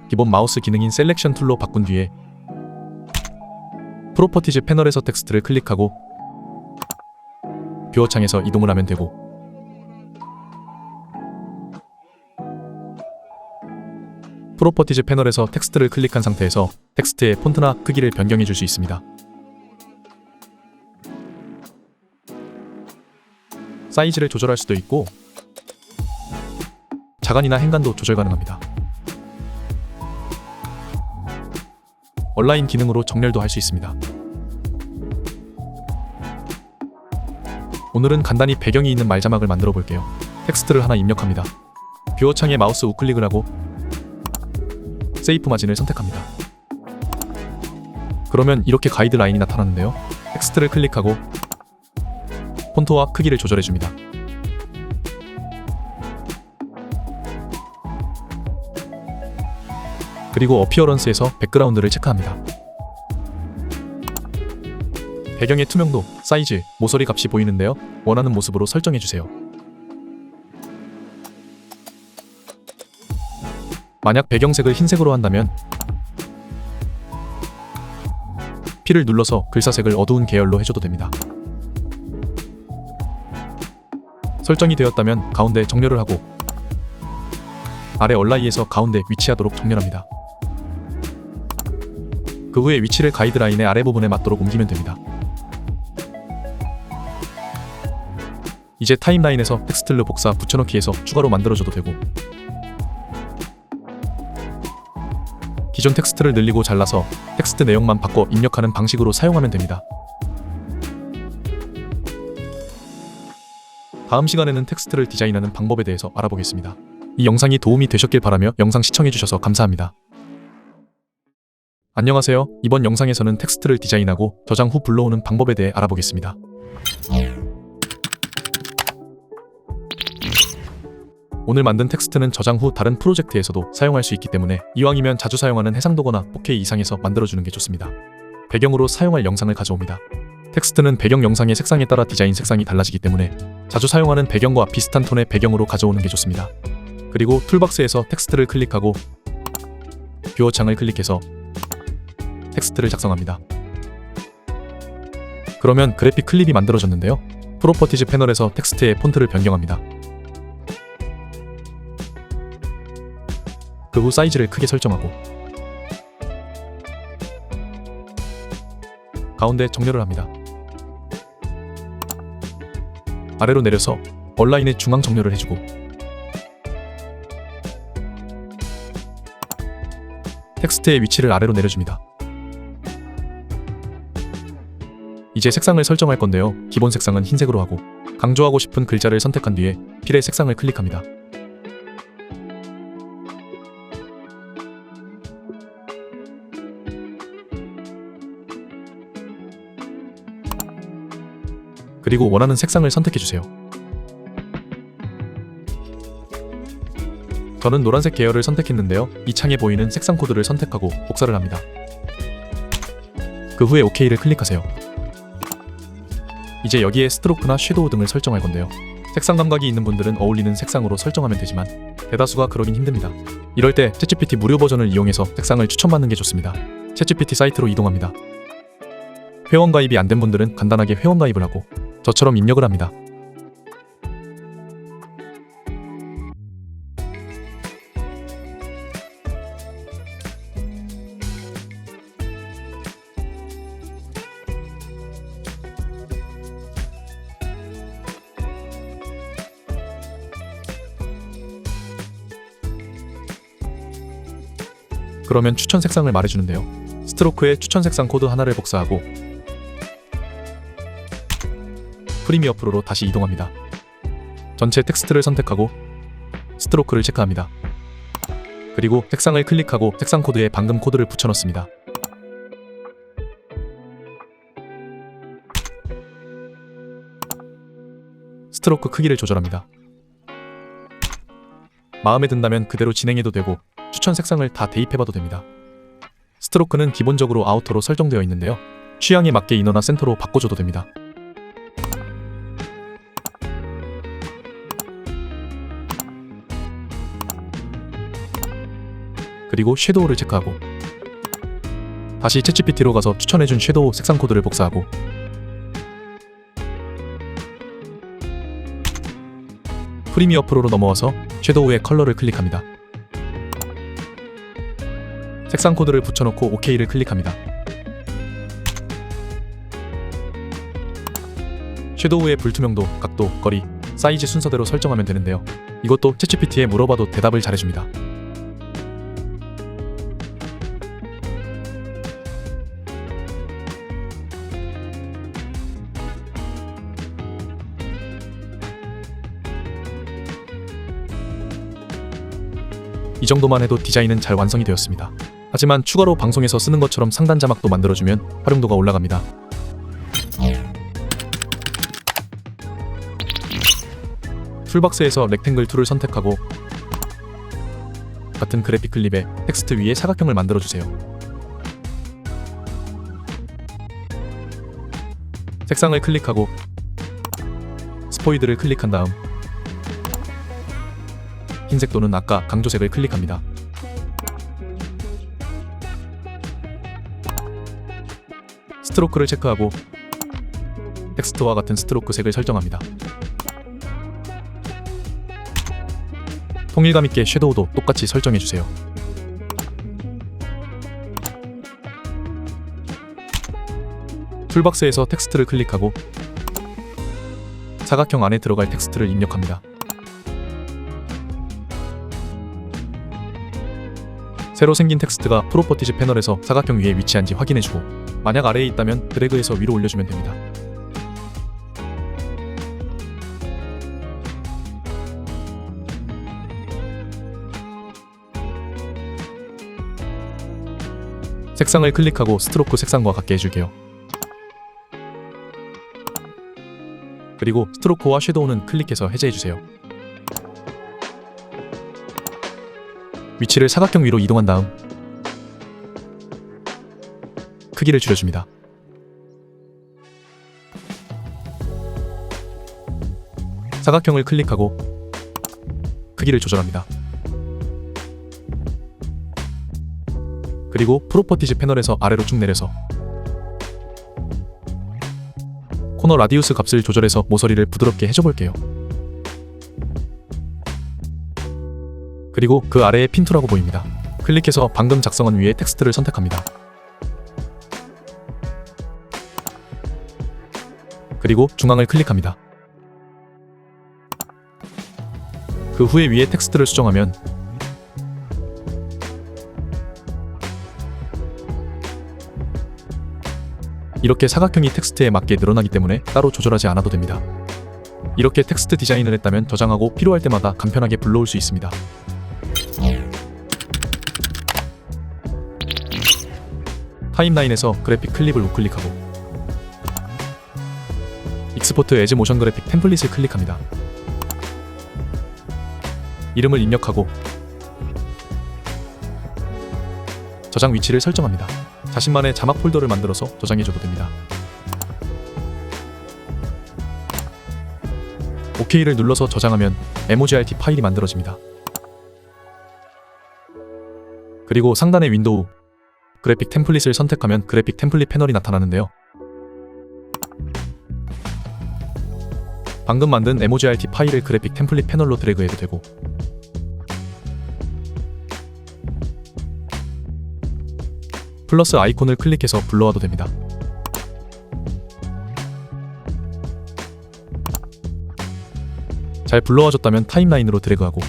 A: 기본 마우스 기능인 셀렉션 툴로 바꾼 뒤에 프로퍼티즈 패널에서 텍스트를 클릭하고 뷰어 창에서 이동을 하면 되고 프로퍼티즈 패널에서 텍스트를 클릭한 상태에서 텍스트의 폰트나 크기를 변경해 줄 수 있습니다. 사이즈를 조절할 수도 있고 자간이나 행간도 조절 가능합니다. 온라인 기능으로 정렬도 할 수 있습니다. 오늘은 간단히 배경이 있는 말자막을 만들어 볼게요. 텍스트를 하나 입력합니다. 뷰어 창에 마우스 우클릭을 하고 세이프 마진을 선택합니다. 그러면 이렇게 가이드라인이 나타나는데요. 텍스트를 클릭하고 폰트와 크기를 조절해 줍니다. 그리고 어피어런스에서 백그라운드를 체크합니다. 배경의 투명도, 사이즈, 모서리 값이 보이는데요. 원하는 모습으로 설정해 주세요. 만약 배경색을 흰색으로 한다면 P를 눌러서 글사색을 어두운 계열로 해줘도 됩니다. 설정이 되었다면 가운데 정렬을 하고 아래 얼라이에서 가운데 위치하도록 정렬합니다. 그 후에 위치를 가이드라인의 아래 부분에 맞도록 옮기면 됩니다. 이제 타임라인에서 텍스트를 복사 붙여넣기해서 추가로 만들어줘도 되고 기존 텍스트를 늘리고 잘라서 텍스트 내용만 바꿔 입력하는 방식으로 사용하면 됩니다. 다음 시간에는 텍스트를 디자인하는 방법에 대해서 알아보겠습니다. 이 영상이 도움이 되셨길 바라며 영상 시청해주셔서 감사합니다. 안녕하세요. 이번 영상에서는 텍스트를 디자인하고 저장 후 불러오는 방법에 대해 알아보겠습니다. 오늘 만든 텍스트는 저장 후 다른 프로젝트에서도 사용할 수 있기 때문에 이왕이면 자주 사용하는 해상도거나 4K 이상에서 만들어주는 게 좋습니다. 배경으로 사용할 영상을 가져옵니다. 텍스트는 배경 영상의 색상에 따라 디자인 색상이 달라지기 때문에 자주 사용하는 배경과 비슷한 톤의 배경으로 가져오는 게 좋습니다. 그리고 툴박스에서 텍스트를 클릭하고 뷰어 창을 클릭해서 텍스트를 작성합니다. 그러면 그래픽 클립이 만들어졌는데요. 프로퍼티즈 패널에서 텍스트의 폰트를 변경합니다. 그 후 사이즈를 크게 설정하고 가운데 정렬을 합니다. 아래로 내려서 얼라인의 중앙 정렬을 해주고 텍스트의 위치를 아래로 내려줍니다. 이제 색상을 설정할 건데요. 기본 색상은 흰색으로 하고 강조하고 싶은 글자를 선택한 뒤에 필의 색상을 클릭합니다. 그리고 원하는 색상을 선택해주세요. 저는 노란색 계열을 선택했는데요. 이 창에 보이는 색상 코드를 선택하고 복사를 합니다. 그 후에 OK를 클릭하세요. 이제 여기에 스트로크나 섀도우 등을 설정할 건데요. 색상 감각이 있는 분들은 어울리는 색상으로 설정하면 되지만 대다수가 그러긴 힘듭니다. 이럴 때 챗GPT 무료 버전을 이용해서 색상을 추천받는 게 좋습니다. 챗GPT 사이트로 이동합니다. 회원 가입이 안 된 분들은 간단하게 회원 가입을 하고 저처럼 입력을 합니다. 그러면 추천 색상을 말해주는데요. 스트로크에 추천 색상 코드 하나를 복사하고 프리미어 프로로 다시 이동합니다. 전체 텍스트를 선택하고 스트로크를 체크합니다. 그리고 색상을 클릭하고 색상 코드에 방금 코드를 붙여넣습니다. 스트로크 크기를 조절합니다. 마음에 든다면 그대로 진행해도 되고 추천 색상을 다 대입해봐도 됩니다. 스트로크는 기본적으로 아우터로 설정되어 있는데요. 취향에 맞게 이너나 센터로 바꿔줘도 됩니다. 그리고 섀도우를 체크하고 다시 챗GPT로 가서 추천해준 섀도우 색상 코드를 복사하고 프리미어 프로로 넘어와서 섀도우의 컬러를 클릭합니다. 색상 코드를 붙여넣고 OK를 클릭합니다. 섀도우의 불투명도, 각도, 거리, 사이즈 순서대로 설정하면 되는데요. 이것도 챗GPT에 물어봐도 대답을 잘해줍니다. 이 정도만 해도 디자인은 잘 완성이 되었습니다. 하지만 추가로 방송에서 쓰는 것처럼 상단 자막도 만들어주면 활용도가 올라갑니다. 툴박스에서 렉탱글 툴을 선택하고 같은 그래픽 클립에 텍스트 위에 사각형을 만들어주세요. 색상을 클릭하고 스포이드를 클릭한 다음 흰색 또는 아까 강조색을 클릭합니다. 스트로크를 체크하고 텍스트와 같은 스트로크 색을 설정합니다. 통일감 있게 섀도우도 똑같이 설정해주세요. 툴박스에서 텍스트를 클릭하고 사각형 안에 들어갈 텍스트를 입력합니다. 새로 생긴 텍스트가 프로퍼티즈 패널에서 사각형 위에 위치한지 확인해주고 만약 아래에 있다면 드래그해서 위로 올려주면 됩니다. 색상을 클릭하고 스트로크 색상과 같게 해줄게요. 그리고 스트로크와 섀도우는 클릭해서 해제해주세요. 위치를 사각형 위로 이동한 다음 크기를 줄여줍니다. 사각형을 클릭하고 크기를 조절합니다. 그리고 프로퍼티즈 패널에서 아래로 쭉 내려서 코너 라디우스 값을 조절해서 모서리를 부드럽게 해줘볼게요. 그리고 그 아래에 핀투라고 보입니다. 클릭해서 방금 작성한 위에 텍스트를 선택합니다. 그리고 중앙을 클릭합니다. 그 후에 위에 텍스트를 수정하면 이렇게 사각형이 텍스트에 맞게 늘어나기 때문에 따로 조절하지 않아도 됩니다. 이렇게 텍스트 디자인을 했다면 저장하고 필요할 때마다 간편하게 불러올 수 있습니다. 타임라인에서 그래픽 클립을 우클릭하고 익스포트 에즈 모션 그래픽 템플릿을 클릭합니다. 이름을 입력하고 저장 위치를 설정합니다. 자신만의 자막 폴더를 만들어서 저장해줘도 됩니다. OK를 눌러서 저장하면 emojrt 파일이 만들어집니다. 그리고 상단의 윈도우 그래픽 템플릿을 선택하면 그래픽 템플릿 패널이 나타나는데요. 방금 만든 emojrt 파일을 그래픽 템플릿 패널로 드래그해도 되고 플러스 아이콘을 클릭해서 불러와도 됩니다. 잘 불러와줬다면 타임라인으로 드래그하고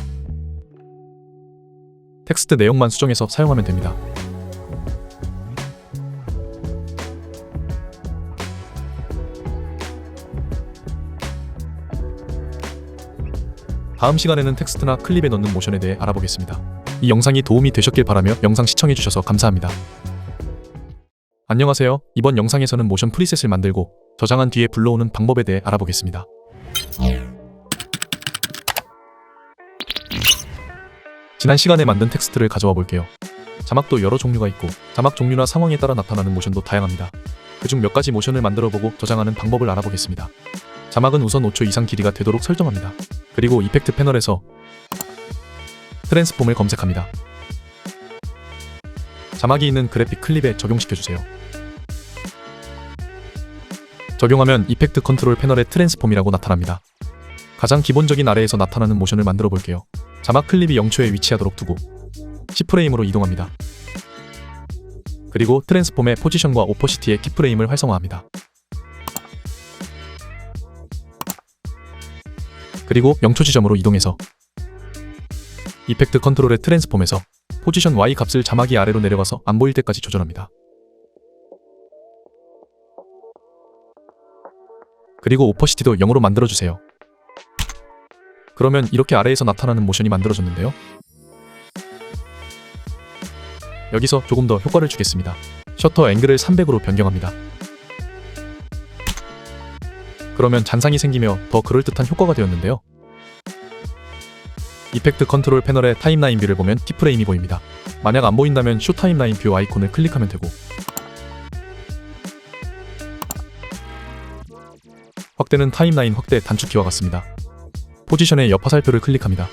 A: 텍스트 내용만 수정해서 사용하면 됩니다. 다음 시간에는 텍스트나 클립에 넣는 모션에 대해 알아보겠습니다. 이 영상이 도움이 되셨길 바라며 영상 시청해주셔서 감사합니다. 안녕하세요. 이번 영상에서는 모션 프리셋을 만들고 저장한 뒤에 불러오는 방법에 대해 알아보겠습니다. 지난 시간에 만든 텍스트를 가져와 볼게요. 자막도 여러 종류가 있고 자막 종류나 상황에 따라 나타나는 모션도 다양합니다. 그중 몇 가지 모션을 만들어보고 저장하는 방법을 알아보겠습니다. 자막은 우선 5초 이상 길이가 되도록 설정합니다. 그리고 이펙트 패널에서 트랜스폼을 검색합니다. 자막이 있는 그래픽 클립에 적용시켜주세요. 적용하면 이펙트 컨트롤 패널의 트랜스폼이라고 나타납니다. 가장 기본적인 아래에서 나타나는 모션을 만들어 볼게요. 자막 클립이 0초에 위치하도록 두고 10프레임으로 이동합니다. 그리고 트랜스폼의 포지션과 오퍼시티의 키프레임을 활성화합니다. 그리고 0초 지점으로 이동해서 이펙트 컨트롤의 트랜스폼에서 포지션 Y 값을 자막이 아래로 내려가서 안 보일 때까지 조절합니다. 그리고 오퍼시티도 0으로 만들어주세요. 그러면 이렇게 아래에서 나타나는 모션이 만들어졌는데요. 여기서 조금 더 효과를 주겠습니다. 셔터 앵글을 300으로 변경합니다. 그러면 잔상이 생기며 더 그럴듯한 효과가 되었는데요. 이펙트 컨트롤 패널의 타임라인 뷰를 보면 키프레임이 보입니다. 만약 안 보인다면 쇼 타임라인 뷰 아이콘을 클릭하면 되고 확대는 타임라인 확대 단축키와 같습니다. 포지션의 옆 화살표를 클릭합니다.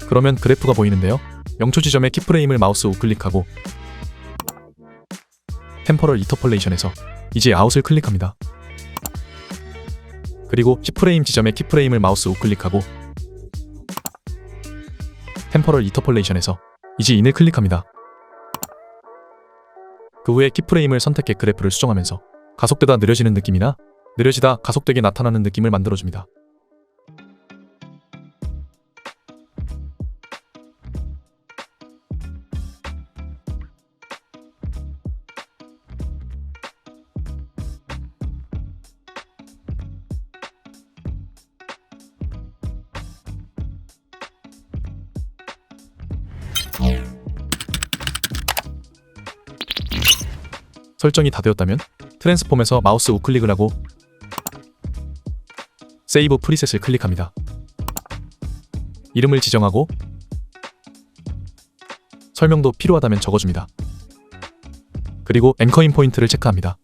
A: 그러면 그래프가 보이는데요. 0초 지점의 키프레임을 마우스 우클릭하고 템퍼럴 인터폴레이션에서 이지 아웃을 클릭합니다. 그리고 10프레임 지점의 키프레임을 마우스 우클릭하고 템퍼럴 인터폴레이션에서 이지 인을 클릭합니다. 그 후에 키프레임을 선택해 그래프를 수정하면서 가속되다 느려지는 느낌이나 느려지다 가속되게 나타나는 느낌을 만들어줍니다. 설정이 다 되었다면 트랜스폼에서 마우스 우클릭을 하고 세이브 프리셋을 클릭합니다. 이름을 지정하고 설명도 필요하다면 적어줍니다. 그리고 앵커인 포인트를 체크합니다.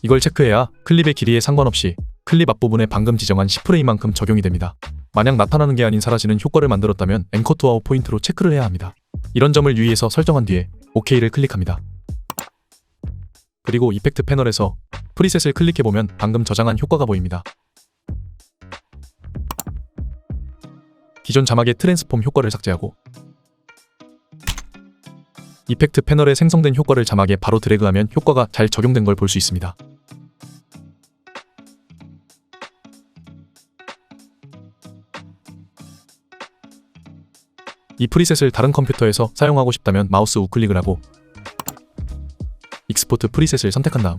A: 이걸 체크해야 클립의 길이에 상관없이 클립 앞부분에 방금 지정한 10프레임만큼 적용이 됩니다. 만약 나타나는 게 아닌 사라지는 효과를 만들었다면 앵커 투 아웃 포인트로 체크를 해야 합니다. 이런 점을 유의해서 설정한 뒤에 OK를 클릭합니다. 그리고 이펙트 패널에서 프리셋을 클릭해보면 방금 저장한 효과가 보입니다. 기존 자막의 트랜스폼 효과를 삭제하고 이펙트 패널에 생성된 효과를 자막에 바로 드래그하면 효과가 잘 적용된 걸 볼 수 있습니다. 이 프리셋을 다른 컴퓨터에서 사용하고 싶다면 마우스 우클릭을 하고 익스포트 프리셋을 선택한 다음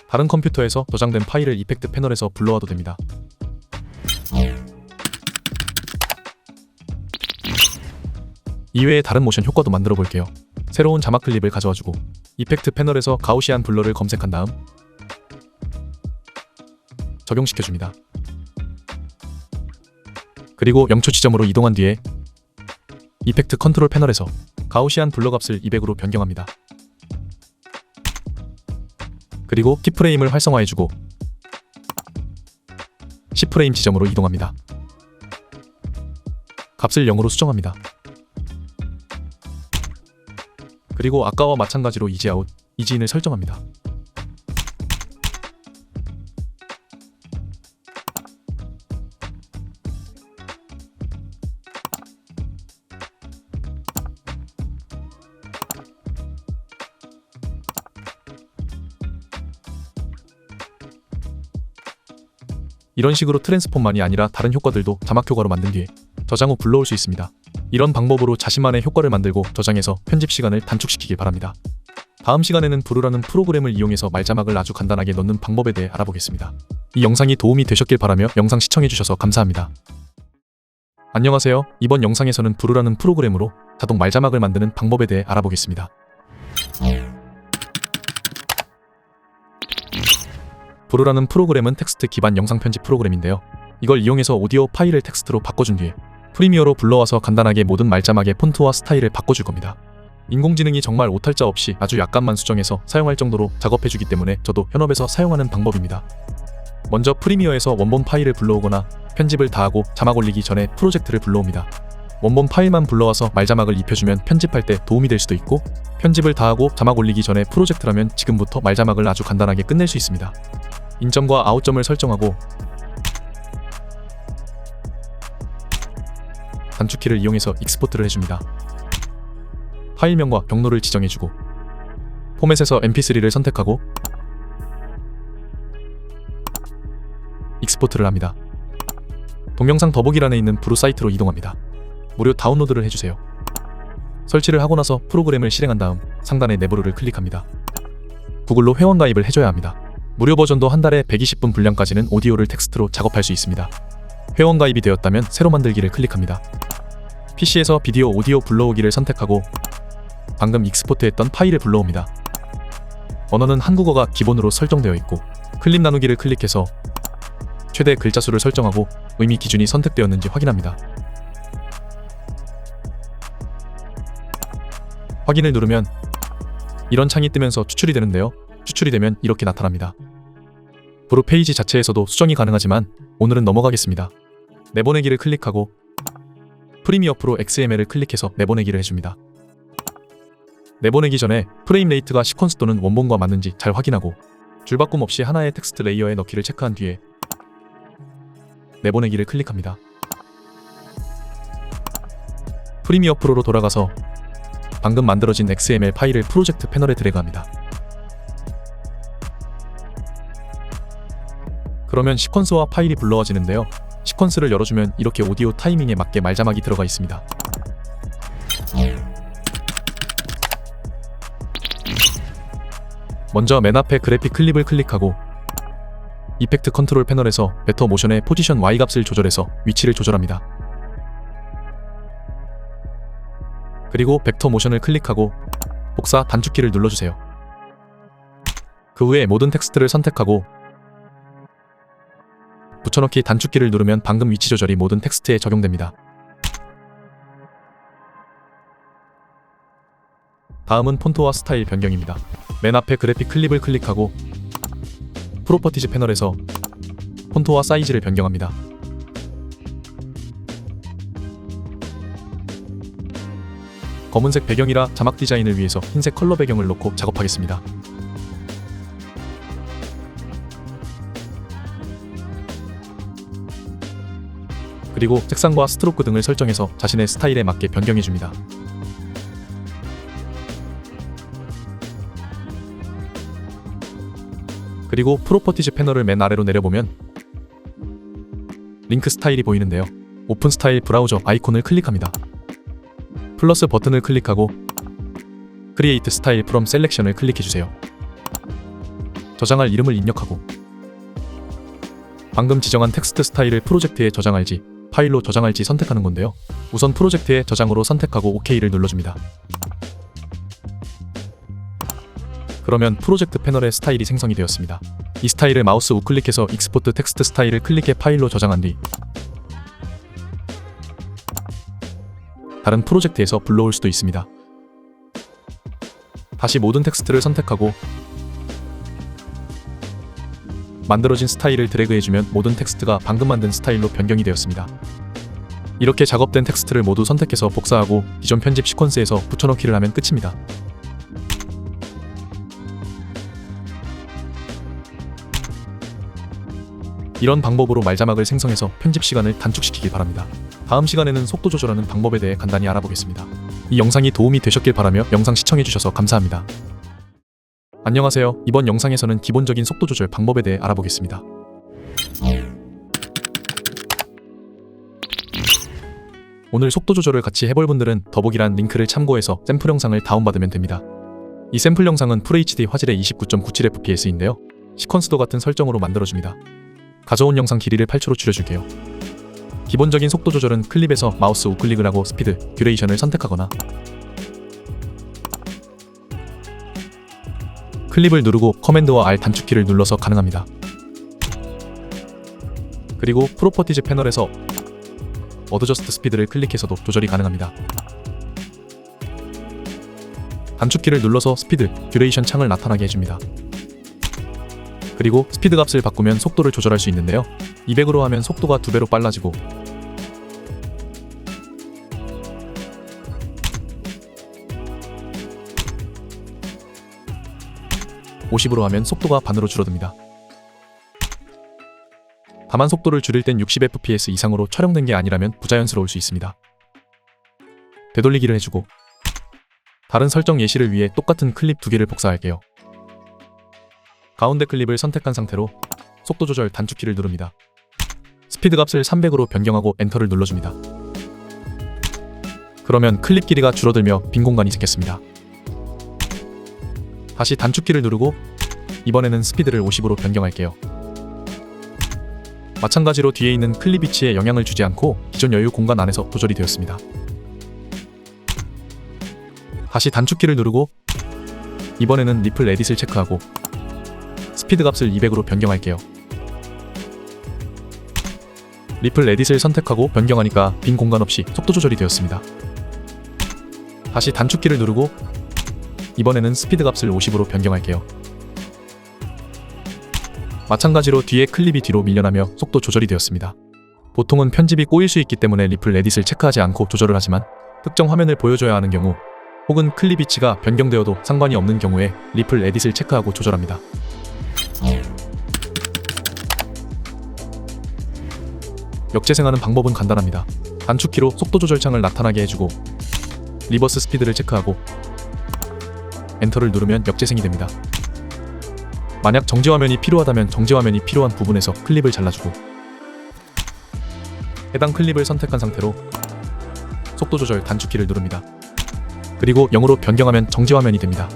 A: 다른 컴퓨터에서 저장된 파일을 이펙트 패널에서 불러와도 됩니다. 이외에 다른 모션 효과도 만들어 볼게요. 새로운 자막 클립을 가져와주고 이펙트 패널에서 가우시안 블러를 검색한 다음 적용시켜줍니다. 그리고 0초 지점으로 이동한 뒤에 이펙트 컨트롤 패널에서 가우시안 블러 값을 200으로 변경합니다. 그리고 키프레임을 활성화해주고 10프레임 지점으로 이동합니다. 값을 0으로 수정합니다. 그리고 아까와 마찬가지로 이지 아웃, 이지 인을 설정합니다. 이런 식으로 트랜스폼만이 아니라 다른 효과들도 자막 효과로 만든 뒤에 저장 후 불러올 수 있습니다. 이런 방법으로 자신만의 효과를 만들고 저장해서 편집 시간을 단축시키길 바랍니다. 다음 시간에는 브루라는 프로그램을 이용해서 말자막을 아주 간단하게 넣는 방법에 대해 알아보겠습니다. 이 영상이 도움이 되셨길 바라며 영상 시청해주셔서 감사합니다. 안녕하세요. 이번 영상에서는 브루라는 프로그램으로 자동 말자막을 만드는 방법에 대해 알아보겠습니다. 브루라는 프로그램은 텍스트 기반 영상 편집 프로그램인데요. 이걸 이용해서 오디오 파일을 텍스트로 바꿔준 뒤에 프리미어로 불러와서 간단하게 모든 말자막의 폰트와 스타일을 바꿔줄 겁니다. 인공지능이 정말 오탈자 없이 아주 약간만 수정해서 사용할 정도로 작업해주기 때문에 저도 현업에서 사용하는 방법입니다. 먼저 프리미어에서 원본 파일을 불러오거나 편집을 다하고 자막 올리기 전에 프로젝트를 불러옵니다. 원본 파일만 불러와서 말자막을 입혀주면 편집할 때 도움이 될 수도 있고, 편집을 다하고 자막 올리기 전에 프로젝트라면 지금부터 말자막을 아주 간단하게 끝낼 수 있습니다. 인점과 아웃점을 설정하고 단축키를 이용해서 익스포트를 해줍니다. 파일명과 경로를 지정해주고 포맷에서 mp3를 선택하고 익스포트를 합니다. 동영상 더보기란에 있는 브루 사이트로 이동합니다. 무료 다운로드를 해주세요. 설치를 하고 나서 프로그램을 실행한 다음 상단의 내부를 클릭합니다. 구글로 회원 가입을 해줘야 합니다. 무료 버전도 한 달에 120분 분량까지는 오디오를 텍스트로 작업할 수 있습니다. 회원 가입이 되었다면 새로 만들기를 클릭합니다. PC에서 비디오 오디오 불러오기를 선택하고 방금 익스포트했던 파일을 불러옵니다. 언어는 한국어가 기본으로 설정되어 있고 클립 나누기를 클릭해서 최대 글자 수를 설정하고 의미 기준이 선택되었는지 확인합니다. 확인을 누르면 이런 창이 뜨면서 추출이 되는데요. 추출이 되면 이렇게 나타납니다. 브루 페이지 자체에서도 수정이 가능하지만 오늘은 넘어가겠습니다. 내보내기를 클릭하고 프리미어 프로 XML을 클릭해서 내보내기를 해줍니다. 내보내기 전에 프레임 레이트가 시퀀스 또는 원본과 맞는지 잘 확인하고 줄바꿈 없이 하나의 텍스트 레이어에 넣기를 체크한 뒤에 내보내기를 클릭합니다. 프리미어 프로로 돌아가서 방금 만들어진 XML 파일을 프로젝트 패널에 드래그합니다. 그러면 시퀀스와 파일이 불러와지는데요. 시퀀스를 열어주면 이렇게 오디오 타이밍에 맞게 말자막이 들어가 있습니다. 먼저 맨 앞에 그래픽 클립을 클릭하고 이펙트 컨트롤 패널에서 베터 모션의 포지션 Y 값을 조절해서 위치를 조절합니다. 그리고 벡터 모션을 클릭하고 복사 단축키를 눌러주세요. 그 후에 모든 텍스트를 선택하고 붙여넣기 단축키를 누르면 방금 위치 조절이 모든 텍스트에 적용됩니다. 다음은 폰트와 스타일 변경입니다. 맨 앞에 그래픽 클립을 클릭하고 프로퍼티즈 패널에서 폰트와 사이즈를 변경합니다. 검은색 배경이라 자막 디자인을 위해서 흰색 컬러 배경을 놓고 작업하겠습니다. 그리고 색상과 스트로크 등을 설정해서 자신의 스타일에 맞게 변경해줍니다. 그리고 프로퍼티즈 패널을 맨 아래로 내려보면 링크 스타일이 보이는데요. 오픈 스타일 브라우저 아이콘을 클릭합니다. 플러스 버튼을 클릭하고 크리에이트 스타일 프롬 셀렉션을 클릭해주세요. 저장할 이름을 입력하고 방금 지정한 텍스트 스타일을 프로젝트에 저장할지 파일로 저장할지 선택하는 건데요. 우선 프로젝트에 저장으로 선택하고 OK를 눌러줍니다. 그러면 프로젝트 패널의 스타일이 생성이 되었습니다. 이 스타일을 마우스 우클릭해서 익스포트 텍스트 스타일을 클릭해 파일로 저장한 뒤 다른 프로젝트에서 불러올 수도 있습니다. 다시 모든 텍스트를 선택하고 만들어진 스타일을 드래그해주면 모든 텍스트가 방금 만든 스타일로 변경이 되었습니다. 이렇게 작업된 텍스트를 모두 선택해서 복사하고 기존 편집 시퀀스에서 붙여넣기를 하면 끝입니다. 이런 방법으로 말자막을 생성해서 편집 시간을 단축시키길 바랍니다. 다음 시간에는 속도 조절하는 방법에 대해 간단히 알아보겠습니다. 이 영상이 도움이 되셨길 바라며 영상 시청해주셔서 감사합니다. 안녕하세요. 이번 영상에서는 기본적인 속도 조절 방법에 대해 알아보겠습니다. 오늘 속도 조절을 같이 해볼 분들은 더보기란 링크를 참고해서 샘플 영상을 다운받으면 됩니다. 이 샘플 영상은 FHD 화질의 29.97fps인데요. 시퀀스도 같은 설정으로 만들어줍니다. 가져온 영상 길이를 8초로 줄여줄게요. 기본적인 속도 조절은 클립에서 마우스 우클릭을 하고 스피드, 듀레이션을 선택하거나 클립을 누르고 커맨드와 R 단축키를 눌러서 가능합니다. 그리고 프로퍼티즈 패널에서 어드저스트 스피드를 클릭해서도 조절이 가능합니다. 단축키를 눌러서 스피드, 듀레이션 창을 나타나게 해줍니다. 그리고 스피드 값을 바꾸면 속도를 조절할 수 있는데요. 200으로 하면 속도가 2배로 빨라지고 50으로 하면 속도가 반으로 줄어듭니다. 다만 속도를 줄일 땐 60fps 이상으로 촬영된 게 아니라면 부자연스러울 수 있습니다. 되돌리기를 해주고 다른 설정 예시를 위해 똑같은 클립 2개를 복사할게요. 가운데 클립을 선택한 상태로 속도 조절 단축키를 누릅니다. 스피드 값을 300으로 변경하고 엔터를 눌러줍니다. 그러면 클립 길이가 줄어들며 빈 공간이 생겼습니다. 다시 단축키를 누르고 이번에는 스피드를 50으로 변경할게요. 마찬가지로 뒤에 있는 클립 위치에 영향을 주지 않고 기존 여유 공간 안에서 조절이 되었습니다. 다시 단축키를 누르고 이번에는 리플 에딧을 체크하고 스피드 값을 200으로 변경할게요. 리플 에딧을 선택하고 변경하니까 빈 공간 없이 속도 조절이 되었습니다. 다시 단축키를 누르고 이번에는 스피드 값을 50으로 변경할게요. 마찬가지로 뒤에 클립이 뒤로 밀려나며 속도 조절이 되었습니다. 보통은 편집이 꼬일 수 있기 때문에 리플 에딧을 체크하지 않고 조절을 하지만 특정 화면을 보여줘야 하는 경우 혹은 클립 위치가 변경되어도 상관이 없는 경우에 리플 에딧을 체크하고 조절합니다. 역재생하는 방법은 간단합니다. 단축키로 속도 조절 창을 나타나게 해주고 리버스 스피드를 체크하고 엔터를 누르면 역재생이 됩니다. 만약 정지 화면이 필요하다면 정지 화면이 필요한 부분에서 클립을 잘라주고 해당 클립을 선택한 상태로 속도 조절 단축키를 누릅니다. 그리고 0으로 변경하면 정지 화면이 됩니다.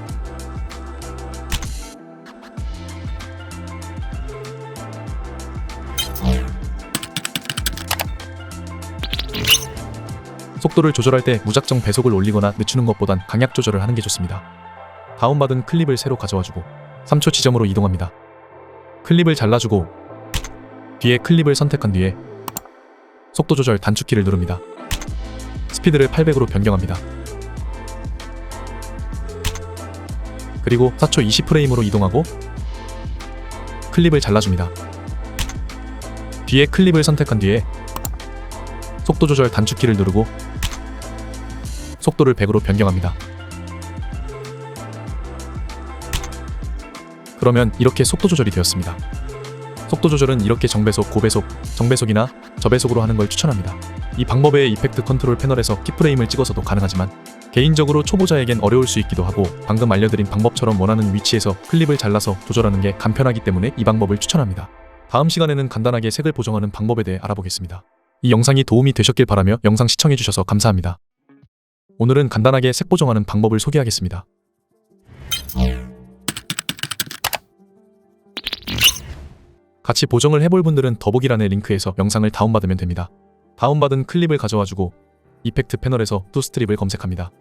A: 속도를 조절할 때 무작정 배속을 올리거나 늦추는 것보단 강약 조절을 하는 게 좋습니다. 다운받은 클립을 새로 가져와주고 3초 지점으로 이동합니다. 클립을 잘라주고 뒤에 클립을 선택한 뒤에 속도 조절 단축키를 누릅니다. 스피드를 800으로 변경합니다. 그리고 4초 20프레임으로 이동하고 클립을 잘라줍니다. 뒤에 클립을 선택한 뒤에 속도 조절 단축키를 누르고 속도를 100으로 변경합니다. 그러면 이렇게 속도 조절이 되었습니다. 속도 조절은 이렇게 정배속, 고배속, 정배속이나 저배속으로 하는 걸 추천합니다. 이 방법의 이펙트 컨트롤 패널에서 키프레임을 찍어서도 가능하지만 개인적으로 초보자에겐 어려울 수 있기도 하고 방금 알려드린 방법처럼 원하는 위치에서 클립을 잘라서 조절하는 게 간편하기 때문에 이 방법을 추천합니다. 다음 시간에는 간단하게 색을 보정하는 방법에 대해 알아보겠습니다. 이 영상이 도움이 되셨길 바라며 영상 시청해주셔서 감사합니다. 오늘은 간단하게 색 보정하는 방법을 소개하겠습니다. 같이 보정을 해볼 분들은 더보기란의 링크에서 영상을 다운받으면 됩니다. 다운받은 클립을 가져와주고 이펙트 패널에서 투 스트립을 검색합니다.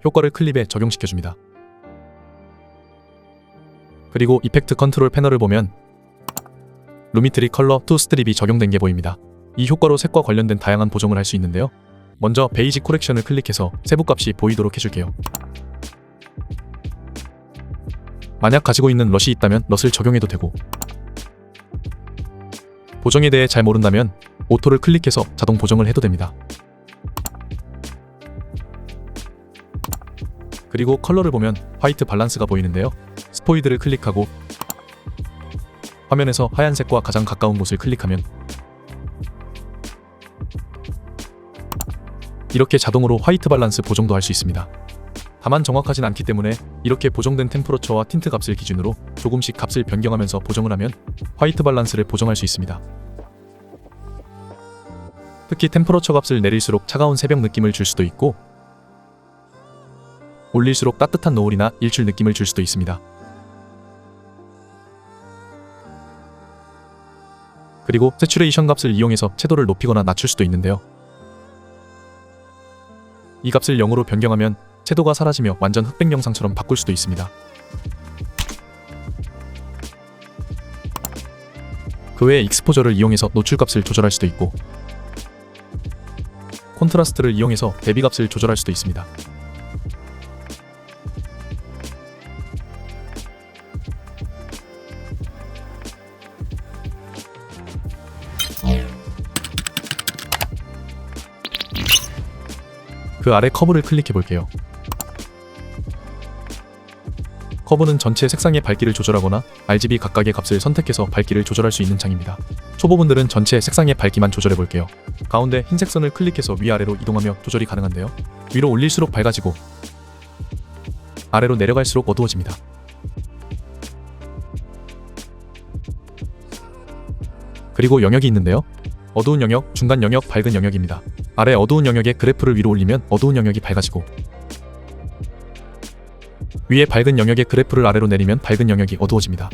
A: 효과를 클립에 적용시켜줍니다. 그리고 이펙트 컨트롤 패널을 보면 루미트리 컬러 투 스트립이 적용된 게 보입니다. 이 효과로 색과 관련된 다양한 보정을 할 수 있는데요. 먼저 베이직 코렉션을 클릭해서 세부값이 보이도록 해줄게요. 만약 가지고 있는 럿이 있다면 럿을 적용해도 되고 보정에 대해 잘 모른다면 오토를 클릭해서 자동 보정을 해도 됩니다. 그리고 컬러를 보면 화이트 밸런스가 보이는데요. 스포이드를 클릭하고 화면에서 하얀색과 가장 가까운 곳을 클릭하면 이렇게 자동으로 화이트 밸런스 보정도 할 수 있습니다. 다만 정확하진 않기 때문에 이렇게 보정된 템퍼러처와 틴트 값을 기준으로 조금씩 값을 변경하면서 보정을 하면 화이트 밸런스를 보정할 수 있습니다. 특히 템퍼러처 값을 내릴수록 차가운 새벽 느낌을 줄 수도 있고 올릴수록 따뜻한 노을이나 일출 느낌을 줄 수도 있습니다. 그리고 새츄레이션 값을 이용해서 채도를 높이거나 낮출 수도 있는데요. 이 값을 0으로 변경하면 채도가 사라지며 완전 흑백 영상처럼 바꿀 수도 있습니다. 그 외에 익스포저를 이용해서 노출값을 조절할 수도 있고 콘트라스트를 이용해서 대비값을 조절할 수도 있습니다. 그 아래 커브를 클릭해 볼게요. 커브는 전체 색상의 밝기를 조절하거나 RGB 각각의 값을 선택해서 밝기를 조절할 수 있는 창입니다. 초보분들은 전체 색상의 밝기만 조절해 볼게요. 가운데 흰색 선을 클릭해서 위아래로 이동하며 조절이 가능한데요. 위로 올릴수록 밝아지고 아래로 내려갈수록 어두워집니다. 그리고 영역이 있는데요. 어두운 영역, 중간 영역, 밝은 영역입니다. 아래 어두운 영역의 그래프를 위로 올리면 어두운 영역이 밝아지고 위에 밝은 영역의 그래프를 아래로 내리면 밝은 영역이 어두워집니다.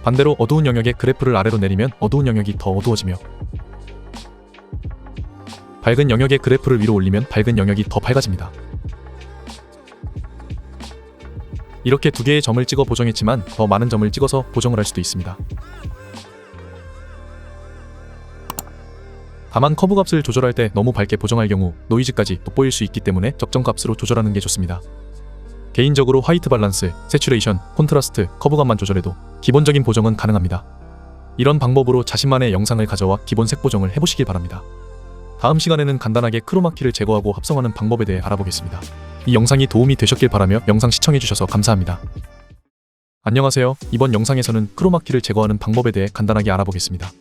A: 반대로 어두운 영역의 그래프를 아래로 내리면 어두운 영역이 더 어두워지며 밝은 영역의 그래프를 위로 올리면 밝은 영역이 더 밝아집니다. 이렇게 두 개의 점을 찍어 보정했지만 더 많은 점을 찍어서 보정을 할 수도 있습니다. 다만 커브 값을 조절할 때 너무 밝게 보정할 경우 노이즈까지 돋보일 수 있기 때문에 적정 값으로 조절하는 게 좋습니다. 개인적으로 화이트 밸런스, 새츄레이션, 콘트라스트, 커브감만 조절해도 기본적인 보정은 가능합니다. 이런 방법으로 자신만의 영상을 가져와 기본 색 보정을 해보시길 바랍니다. 다음 시간에는 간단하게 크로마키를 제거하고 합성하는 방법에 대해 알아보겠습니다. 이 영상이 도움이 되셨길 바라며 영상 시청해주셔서 감사합니다. 안녕하세요. 이번 영상에서는 크로마키를 제거하는 방법에 대해 간단하게 알아보겠습니다.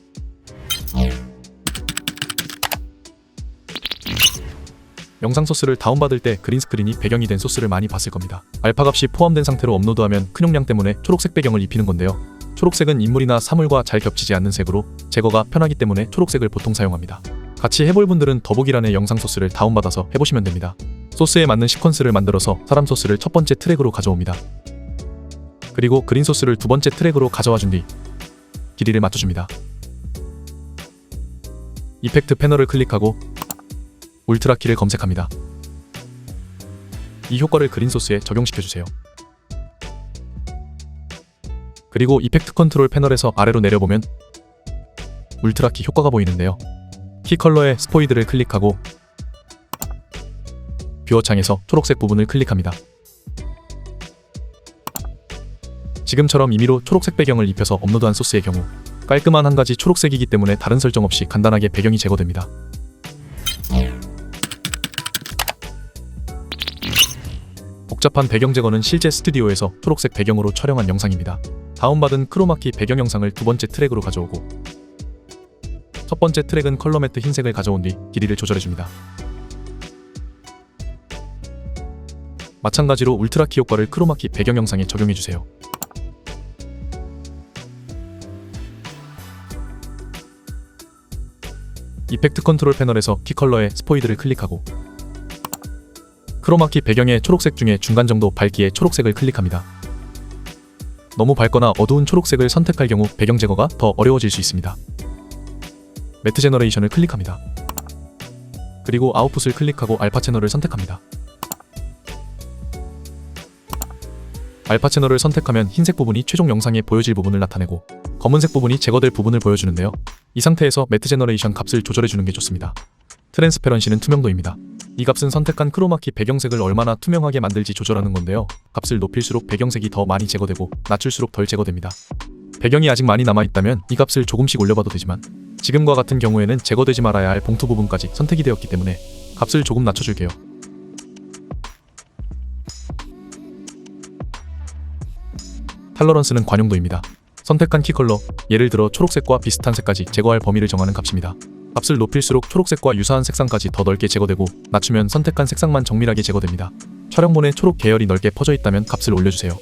A: 영상 소스를 다운받을 때 그린스크린이 배경이 된 소스를 많이 봤을 겁니다. 알파 값이 포함된 상태로 업로드하면 큰 용량 때문에 초록색 배경을 입히는 건데요. 초록색은 인물이나 사물과 잘 겹치지 않는 색으로 제거가 편하기 때문에 초록색을 보통 사용합니다. 같이 해볼 분들은 더보기란에 영상 소스를 다운받아서 해보시면 됩니다. 소스에 맞는 시퀀스를 만들어서 사람 소스를 첫 번째 트랙으로 가져옵니다. 그리고 그린 소스를 두 번째 트랙으로 가져와 준 뒤 길이를 맞춰줍니다. 이펙트 패널을 클릭하고 울트라 키를 검색합니다. 이 효과를 그린 소스에 적용시켜주세요. 그리고 이펙트 컨트롤 패널에서 아래로 내려보면 울트라 키 효과가 보이는데요. 키 컬러의 스포이드를 클릭하고 뷰어 창에서 초록색 부분을 클릭합니다. 지금처럼 임의로 초록색 배경을 입혀서 업로드한 소스의 경우 깔끔한 한 가지 초록색이기 때문에 다른 설정 없이 간단하게 배경이 제거됩니다. 복잡한 배경 제거는 실제 스튜디오에서 초록색 배경으로 촬영한 영상입니다. 다운받은 크로마키 배경 영상을 두 번째 트랙으로 가져오고 첫 번째 트랙은 컬러 매트 흰색을 가져온 뒤 길이를 조절해줍니다. 마찬가지로 울트라 키 효과를 크로마키 배경 영상에 적용해주세요. 이펙트 컨트롤 패널에서 키 컬러의 스포이드를 클릭하고 크로마키 배경의 초록색 중에 중간 정도 밝기의 초록색을 클릭합니다. 너무 밝거나 어두운 초록색을 선택할 경우 배경 제거가 더 어려워질 수 있습니다. 매트 제너레이션을 클릭합니다. 그리고 아웃풋을 클릭하고 알파 채널을 선택합니다. 알파 채널을 선택하면 흰색 부분이 최종 영상에 보여질 부분을 나타내고 검은색 부분이 제거될 부분을 보여주는데요. 이 상태에서 매트 제너레이션 값을 조절해주는 게 좋습니다. 트랜스페런시는 투명도입니다. 이 값은 선택한 크로마키 배경색을 얼마나 투명하게 만들지 조절하는 건데요. 값을 높일수록 배경색이 더 많이 제거되고 낮출수록 덜 제거됩니다. 배경이 아직 많이 남아있다면 이 값을 조금씩 올려봐도 되지만 지금과 같은 경우에는 제거되지 말아야 할 봉투 부분까지 선택이 되었기 때문에 값을 조금 낮춰줄게요. 탈러런스는 관용도입니다. 선택한 키 컬러, 예를 들어 초록색과 비슷한 색까지 제거할 범위를 정하는 값입니다. 값을 높일수록 초록색과 유사한 색상까지 더 넓게 제거되고 낮추면 선택한 색상만 정밀하게 제거됩니다. 촬영본에 초록 계열이 넓게 퍼져 있다면 값을 올려주세요.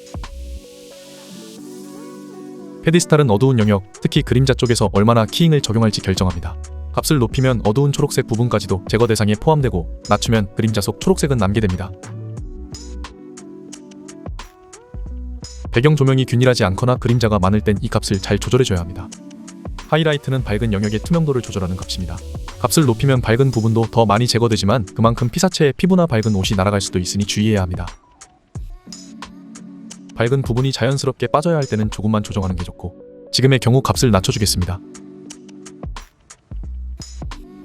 A: 페디스탈은 어두운 영역, 특히 그림자 쪽에서 얼마나 키잉을 적용할지 결정합니다. 값을 높이면 어두운 초록색 부분까지도 제거 대상에 포함되고 낮추면 그림자 속 초록색은 남게 됩니다. 배경 조명이 균일하지 않거나 그림자가 많을 땐 이 값을 잘 조절해줘야 합니다. 하이라이트는 밝은 영역의 투명도를 조절하는 값입니다. 값을 높이면 밝은 부분도 더 많이 제거되지만 그만큼 피사체의 피부나 밝은 옷이 날아갈 수도 있으니 주의해야 합니다. 밝은 부분이 자연스럽게 빠져야 할 때는 조금만 조정하는 게 좋고 지금의 경우 값을 낮춰주겠습니다.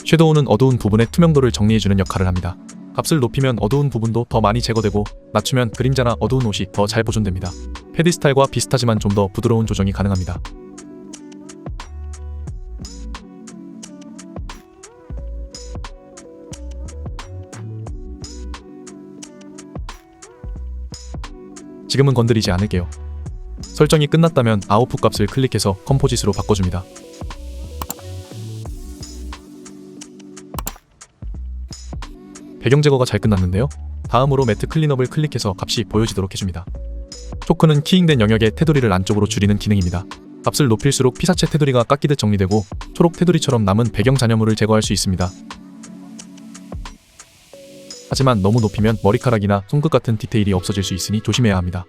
A: 섀도우는 어두운 부분의 투명도를 정리해주는 역할을 합니다. 값을 높이면 어두운 부분도 더 많이 제거되고 낮추면 그림자나 어두운 옷이 더 잘 보존됩니다. 페디스탈과 비슷하지만 좀 더 부드러운 조정이 가능합니다. 지금은 건드리지 않을게요. 설정이 끝났다면 아웃풋 값을 클릭해서 컴포짓으로 바꿔줍니다. 배경 제거가 잘 끝났는데요. 다음으로 매트 클린업을 클릭해서 값이 보여지도록 해줍니다. 초크는 키잉된 영역의 테두리를 안쪽으로 줄이는 기능입니다. 값을 높일수록 피사체 테두리가 깎이듯 정리되고 초록 테두리처럼 남은 배경 잔여물을 제거할 수 있습니다. 하지만 너무 높이면 머리카락이나 손끝 같은 디테일이 없어질 수 있으니 조심해야 합니다.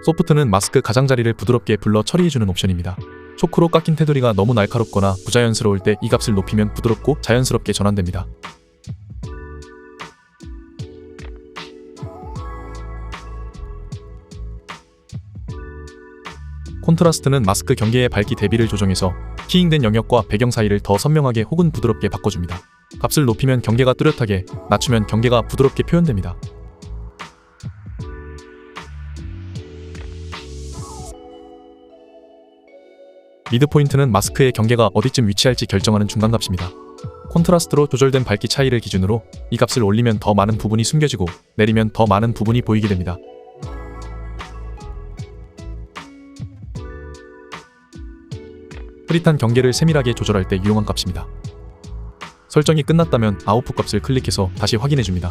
A: 소프트는 마스크 가장자리를 부드럽게 불러 처리해주는 옵션입니다. 초크로 깎인 테두리가 너무 날카롭거나 부자연스러울 때 이 값을 높이면 부드럽고 자연스럽게 전환됩니다. 콘트라스트는 마스크 경계의 밝기 대비를 조정해서 키잉된 영역과 배경 사이를 더 선명하게 혹은 부드럽게 바꿔줍니다. 값을 높이면 경계가 뚜렷하게, 낮추면 경계가 부드럽게 표현됩니다. 미드 포인트는 마스크의 경계가 어디쯤 위치할지 결정하는 중간값입니다. 콘트라스트로 조절된 밝기 차이를 기준으로 이 값을 올리면 더 많은 부분이 숨겨지고 내리면 더 많은 부분이 보이게 됩니다. 흐릿한 경계를 세밀하게 조절할 때 유용한 값입니다. 설정이 끝났다면 아웃풋 값을 클릭해서 다시 확인해줍니다.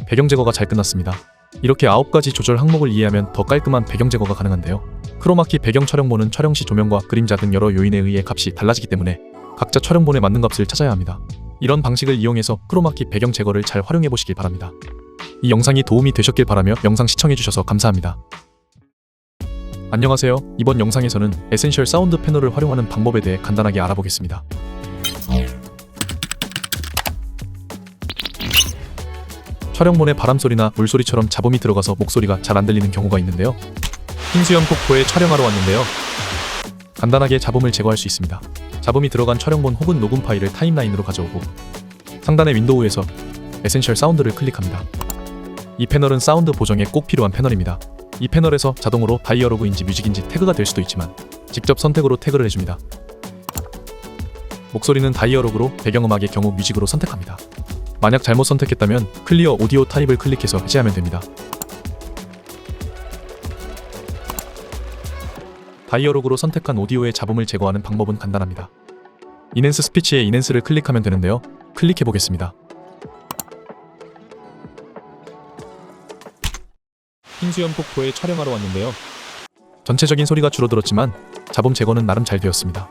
A: 배경 제거가 잘 끝났습니다. 이렇게 9가지 조절 항목을 이해하면 더 깔끔한 배경 제거가 가능한데요. 크로마키 배경 촬영본은 촬영 시 조명과 그림자 등 여러 요인에 의해 값이 달라지기 때문에 각자 촬영본에 맞는 값을 찾아야 합니다. 이런 방식을 이용해서 크로마키 배경 제거를 잘 활용해 보시길 바랍니다. 이 영상이 도움이 되셨길 바라며 영상 시청해 주셔서 감사합니다. 안녕하세요. 이번 영상에서는 에센셜 사운드 패널을 활용하는 방법에 대해 간단하게 알아보겠습니다. 촬영본에 바람소리나 물소리처럼 잡음이 들어가서 목소리가 잘 안 들리는 경우가 있는데요. 흰수염 폭포에 촬영하러 왔는데요. 간단하게 잡음을 제거할 수 있습니다. 잡음이 들어간 촬영본 혹은 녹음 파일을 타임라인으로 가져오고 상단의 윈도우에서 에센셜 사운드를 클릭합니다. 이 패널은 사운드 보정에 꼭 필요한 패널입니다. 이 패널에서 자동으로 다이어로그인지 뮤직인지 태그가 될 수도 있지만 직접 선택으로 태그를 해줍니다. 목소리는 다이어로그로, 배경음악의 경우 뮤직으로 선택합니다. 만약 잘못 선택했다면 클리어 오디오 타입을 클릭해서 해제하면 됩니다. 다이어로그로 선택한 오디오의 잡음을 제거하는 방법은 간단합니다. 인핸스 스피치의 인핸스를 클릭하면 되는데요. 클릭해 보겠습니다. 흰수염 폭포에 촬영하러 왔는데요. 전체적인 소리가 줄어들었지만 잡음 제거는 나름 잘 되었습니다.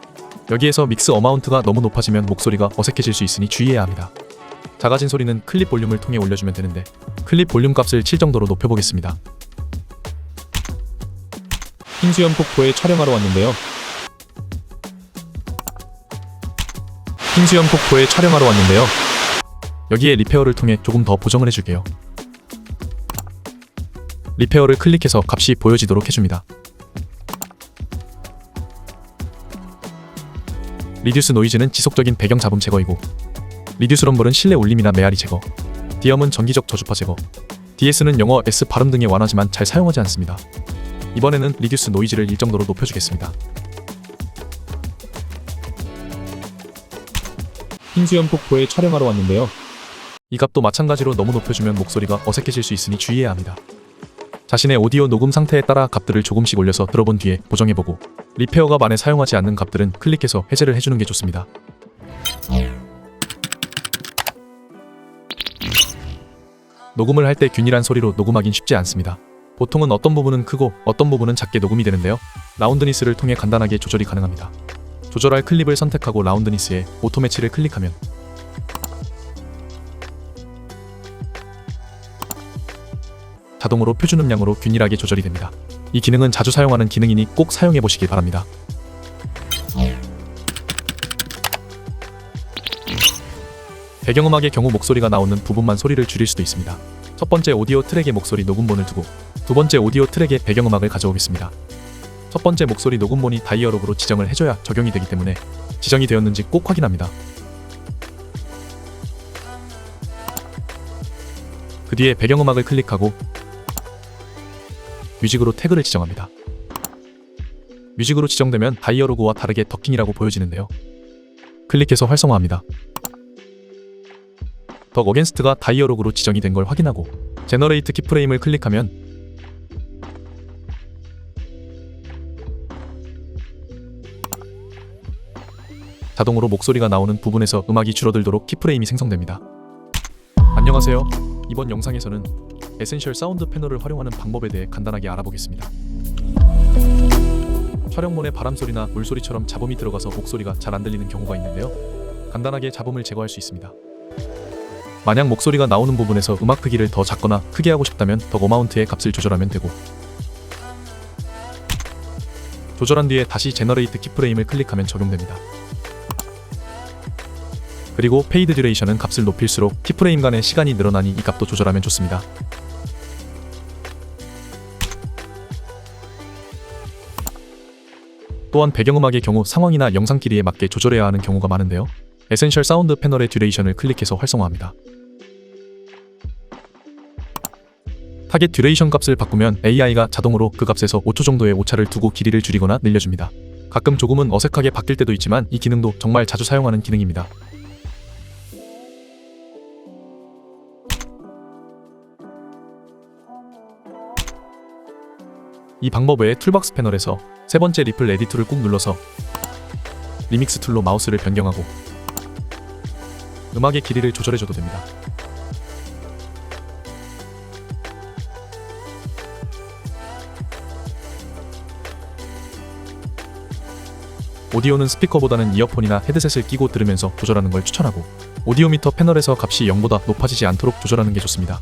A: 여기에서 믹스 어마운트가 너무 높아지면 목소리가 어색해질 수 있으니 주의해야 합니다. 작아진 소리는 클립 볼륨을 통해 올려주면 되는데 클립 볼륨 값을 7 정도로 높여보겠습니다. 흰수염 폭포에 촬영하러 왔는데요. 흰수염 폭포에 촬영하러 왔는데요. 여기에 리페어를 통해 조금 더 보정을 해줄게요. 리페어를 클릭해서 값이 보여지도록 해줍니다. 리듀스 노이즈는 지속적인 배경 잡음 제거이고 리듀스 럼블은 실내 울림이나 메아리 제거, 디엄은 정기적 저주파 제거, DS는 영어 S 발음 등에 완하지만 잘 사용하지 않습니다. 이번에는 리듀스 노이즈를 일정도로 높여주겠습니다. 흰수염 폭포에 촬영하러 왔는데요. 이 값도 마찬가지로 너무 높여주면 목소리가 어색해질 수 있으니 주의해야 합니다. 자신의 오디오 녹음 상태에 따라 값들을 조금씩 올려서 들어본 뒤에 보정해보고 리페어가 만에 사용하지 않는 값들은 클릭해서 해제를 해주는 게 좋습니다. 녹음을 할 때 균일한 소리로 녹음하긴 쉽지 않습니다. 보통은 어떤 부분은 크고 어떤 부분은 작게 녹음이 되는데요. 라운드니스를 통해 간단하게 조절이 가능합니다. 조절할 클립을 선택하고 라운드니스에 오토 매치를 클릭하면 자동으로 표준 음량으로 균일하게 조절이 됩니다. 이 기능은 자주 사용하는 기능이니 꼭 사용해 보시길 바랍니다. 배경음악의 경우 목소리가 나오는 부분만 소리를 줄일 수도 있습니다. 첫 번째 오디오 트랙에 목소리 녹음본을 두고 두 번째 오디오 트랙에 배경음악을 가져오겠습니다. 첫 번째 목소리 녹음본이 다이어로그로 지정을 해줘야 적용이 되기 때문에 지정이 되었는지 꼭 확인합니다. 그 뒤에 배경음악을 클릭하고 뮤직으로 태그를 지정합니다. 뮤직으로 지정되면 다이어로그와 다르게 더킹이라고 보여지는데요. 클릭해서 활성화합니다. 덕 어겐스트가 다이어로그로 지정이 된 걸 확인하고 제너레이트 키프레임을 클릭하면 자동으로 목소리가 나오는 부분에서 음악이 줄어들도록 키프레임이 생성됩니다. 안녕하세요. 이번 영상에서는 에센셜 사운드 패널을 활용하는 방법에 대해 간단하게 알아보겠습니다. 촬영본에 바람소리나 물소리처럼 잡음이 들어가서 목소리가 잘 안 들리는 경우가 있는데요. 간단하게 잡음을 제거할 수 있습니다. 만약 목소리가 나오는 부분에서 음악 크기를 더 작거나 크게 하고 싶다면 덕 어마운트의 값을 조절하면 되고 조절한 뒤에 다시 제너레이트 키프레임을 클릭하면 적용됩니다. 그리고 페이드 듀레이션은 값을 높일수록 키프레임 간의 시간이 늘어나니 이 값도 조절하면 좋습니다. 또한 배경음악의 경우 상황이나 영상 길이에 맞게 조절해야 하는 경우가 많은데요. 에센셜 사운드 패널의 듀레이션을 클릭해서 활성화합니다. 타겟 듀레이션 값을 바꾸면 AI가 자동으로 그 값에서 5초 정도의 오차를 두고 길이를 줄이거나 늘려줍니다. 가끔 조금은 어색하게 바뀔 때도 있지만 이 기능도 정말 자주 사용하는 기능입니다. 이 방법 외에 툴박스 패널에서 세 번째 리플 에디터를 꾹 눌러서 리믹스 툴로 마우스를 변경하고 음악의 길이를 조절해줘도 됩니다. 오디오는 스피커보다는 이어폰이나 헤드셋을 끼고 들으면서 조절하는 걸 추천하고, 오디오 미터 패널에서 값이 0보다 높아지지 않도록 조절하는 게 좋습니다.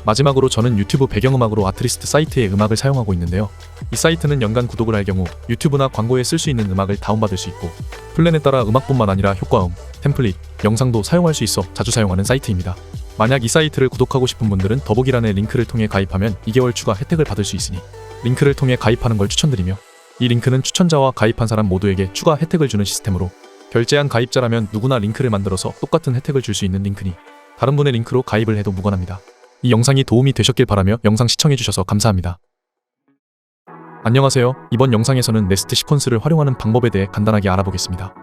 A: 마지막으로 저는 유튜브 배경음악으로 아트리스트 사이트의 음악을 사용하고 있는데요. 이 사이트는 연간 구독을 할 경우 유튜브나 광고에 쓸 수 있는 음악을 다운받을 수 있고, 플랜에 따라 음악뿐만 아니라 효과음, 템플릿, 영상도 사용할 수 있어 자주 사용하는 사이트입니다. 만약 이 사이트를 구독하고 싶은 분들은 더보기란의 링크를 통해 가입하면 2개월 추가 혜택을 받을 수 있으니 링크를 통해 가입하는 걸 추천드리며, 이 링크는 추천자와 가입한 사람 모두에게 추가 혜택을 주는 시스템으로, 결제한 가입자라면 누구나 링크를 만들어서 똑같은 혜택을 줄 수 있는 링크니 다른 분의 링크로 가입을 해도 무관합니다. 이 영상이 도움이 되셨길 바라며 영상 시청해주셔서 감사합니다. 안녕하세요. 이번 영상에서는 네스트 시퀀스를 활용하는 방법에 대해 간단하게 알아보겠습니다.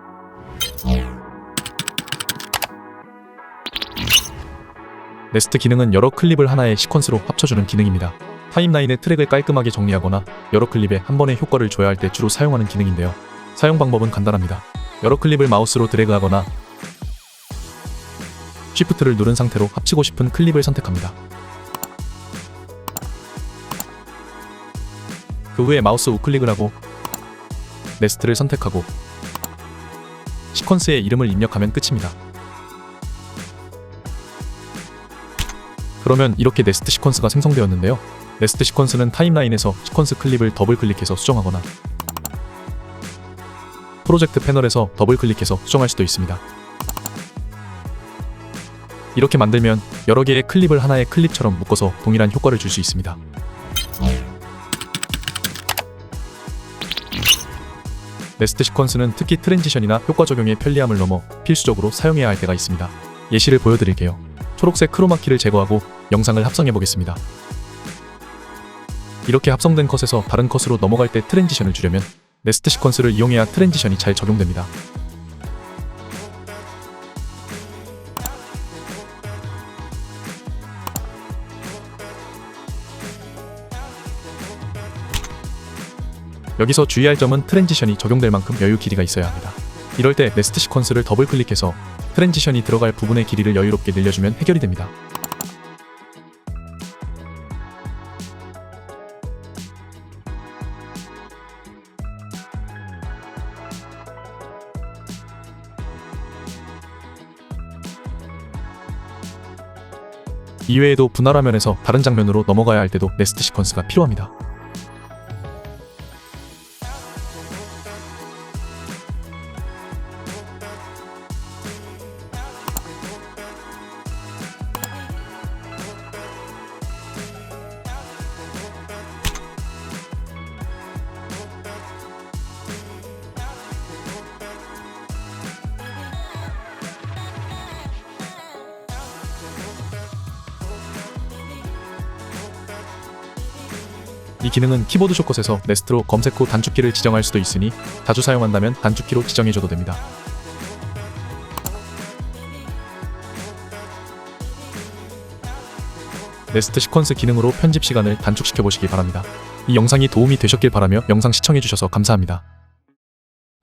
A: 네스트 기능은 여러 클립을 하나의 시퀀스로 합쳐주는 기능입니다. 타임라인의 트랙을 깔끔하게 정리하거나 여러 클립에 한 번에 효과를 줘야 할 때 주로 사용하는 기능인데요. 사용 방법은 간단합니다. 여러 클립을 마우스로 드래그하거나 쉬프트를 누른 상태로 합치고 싶은 클립을 선택합니다. 그 후에 마우스 우클릭을 하고 네스트를 선택하고 시퀀스의 이름을 입력하면 끝입니다. 그러면 이렇게 네스트 시퀀스가 생성되었는데요. 네스트 시퀀스는 타임라인에서 시퀀스 클립을 더블 클릭해서 수정하거나 프로젝트 패널에서 더블 클릭해서 수정할 수도 있습니다. 이렇게 만들면 여러 개의 클립을 하나의 클립처럼 묶어서 동일한 효과를 줄 수 있습니다. 네스트 시퀀스는 특히 트랜지션이나 효과 적용의 편리함을 넘어 필수적으로 사용해야 할 때가 있습니다. 예시를 보여드릴게요. 초록색 크로마키를 제거하고 영상을 합성해 보겠습니다. 이렇게 합성된 컷에서 다른 컷으로 넘어갈 때 트랜지션을 주려면 네스트 시퀀스를 이용해야 트랜지션이 잘 적용됩니다. 여기서 주의할 점은 트랜지션이 적용될 만큼 여유 길이가 있어야 합니다. 이럴 때 네스트 시퀀스를 더블 클릭해서 트랜지션이 들어갈 부분의 길이를 여유롭게 늘려주면 해결이 됩니다. 이외에도 분할 화면에서 다른 장면으로 넘어가야 할 때도 네스트 시퀀스가 필요합니다. 이 기능은 키보드 숏컷에서 네스트로 검색 후 단축키를 지정할 수도 있으니 자주 사용한다면 단축키로 지정해줘도 됩니다. 네스트 시퀀스 기능으로 편집 시간을 단축시켜 보시기 바랍니다. 이 영상이 도움이 되셨길 바라며 영상 시청해주셔서 감사합니다.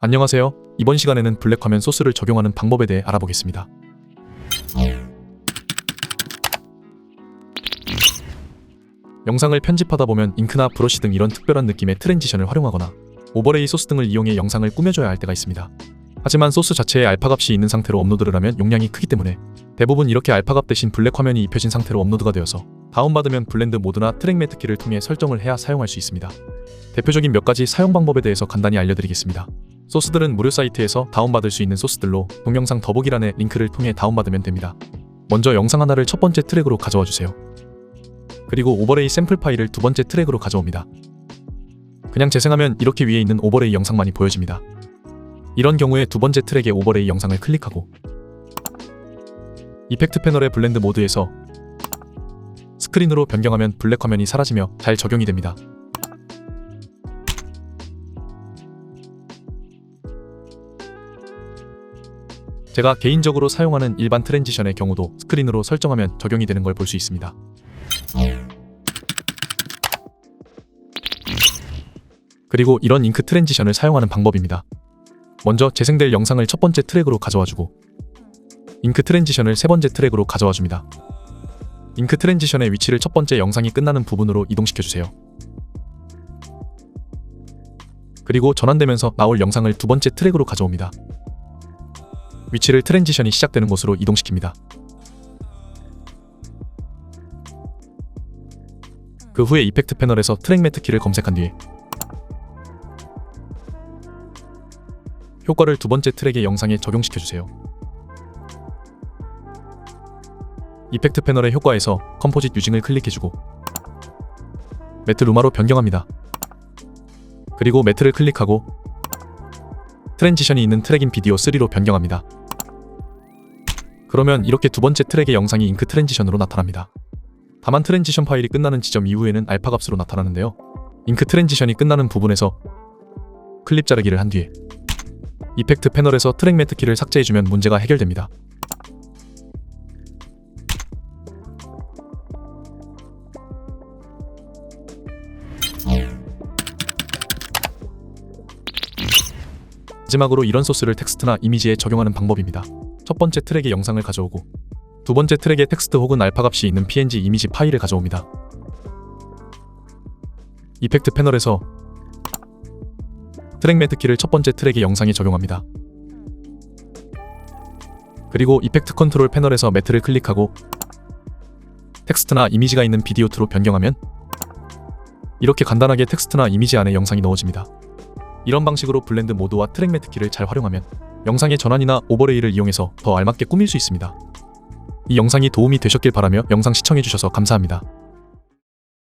A: 안녕하세요. 이번 시간에는 블랙 화면 소스를 적용하는 방법에 대해 알아보겠습니다. 영상을 편집하다 보면 잉크나 브러쉬 등 이런 특별한 느낌의 트랜지션을 활용하거나 오버레이 소스 등을 이용해 영상을 꾸며줘야 할 때가 있습니다. 하지만 소스 자체에 알파값이 있는 상태로 업로드를 하면 용량이 크기 때문에 대부분 이렇게 알파값 대신 블랙 화면이 입혀진 상태로 업로드가 되어서 다운받으면 블렌드 모드나 트랙 매트 키를 통해 설정을 해야 사용할 수 있습니다. 대표적인 몇 가지 사용 방법에 대해서 간단히 알려드리겠습니다. 소스들은 무료 사이트에서 다운받을 수 있는 소스들로 동영상 더보기란의 링크를 통해 다운받으면 됩니다. 먼저 영상 하나를 첫 번째 트랙으로 가져와 주세요. 그리고 오버레이 샘플 파일을 두 번째 트랙으로 가져옵니다. 그냥 재생하면 이렇게 위에 있는 오버레이 영상만이 보여집니다. 이런 경우에 두 번째 트랙의 오버레이 영상을 클릭하고 이펙트 패널의 블렌드 모드에서 스크린으로 변경하면 블랙 화면이 사라지며 잘 적용이 됩니다. 제가 개인적으로 사용하는 일반 트랜지션의 경우도 스크린으로 설정하면 적용이 되는 걸 볼 수 있습니다. 그리고 이런 잉크 트랜지션을 사용하는 방법입니다. 먼저 재생될 영상을 첫 번째 트랙으로 가져와주고 잉크 트랜지션을 세 번째 트랙으로 가져와줍니다. 잉크 트랜지션의 위치를 첫 번째 영상이 끝나는 부분으로 이동시켜주세요. 그리고 전환되면서 나올 영상을 두 번째 트랙으로 가져옵니다. 위치를 트랜지션이 시작되는 곳으로 이동시킵니다. 그 후에 이펙트 패널에서 트랙 매트 키를 검색한 뒤에 효과를 두 번째 트랙의 영상에 적용시켜주세요. 이펙트 패널의 효과에서 컴포짓 유징을 클릭해주고 매트 루마로 변경합니다. 그리고 매트를 클릭하고 트랜지션이 있는 트랙인 비디오 3로 변경합니다. 그러면 이렇게 두 번째 트랙의 영상이 잉크 트랜지션으로 나타납니다. 다만 트랜지션 파일이 끝나는 지점 이후에는 알파 값으로 나타나는데요. 잉크 트랜지션이 끝나는 부분에서 클립 자르기를 한 뒤에 이펙트 패널에서 트랙 매트 키를 삭제해주면 문제가 해결됩니다. 마지막으로 이런 소스를 텍스트나 이미지에 적용하는 방법입니다. 첫 번째 트랙의 영상을 가져오고 두 번째 트랙의 텍스트 혹은 알파 값이 있는 png 이미지 파일을 가져옵니다. 이펙트 패널에서 트랙 매트 키를 첫 번째 트랙의 영상에 적용합니다. 그리고 이펙트 컨트롤 패널에서 매트를 클릭하고 텍스트나 이미지가 있는 비디오 2로 변경하면 이렇게 간단하게 텍스트나 이미지 안에 영상이 넣어집니다. 이런 방식으로 블렌드 모드와 트랙 매트 키를 잘 활용하면 영상의 전환이나 오버레이를 이용해서 더 알맞게 꾸밀 수 있습니다. 이 영상이 도움이 되셨길 바라며 영상 시청해주셔서 감사합니다.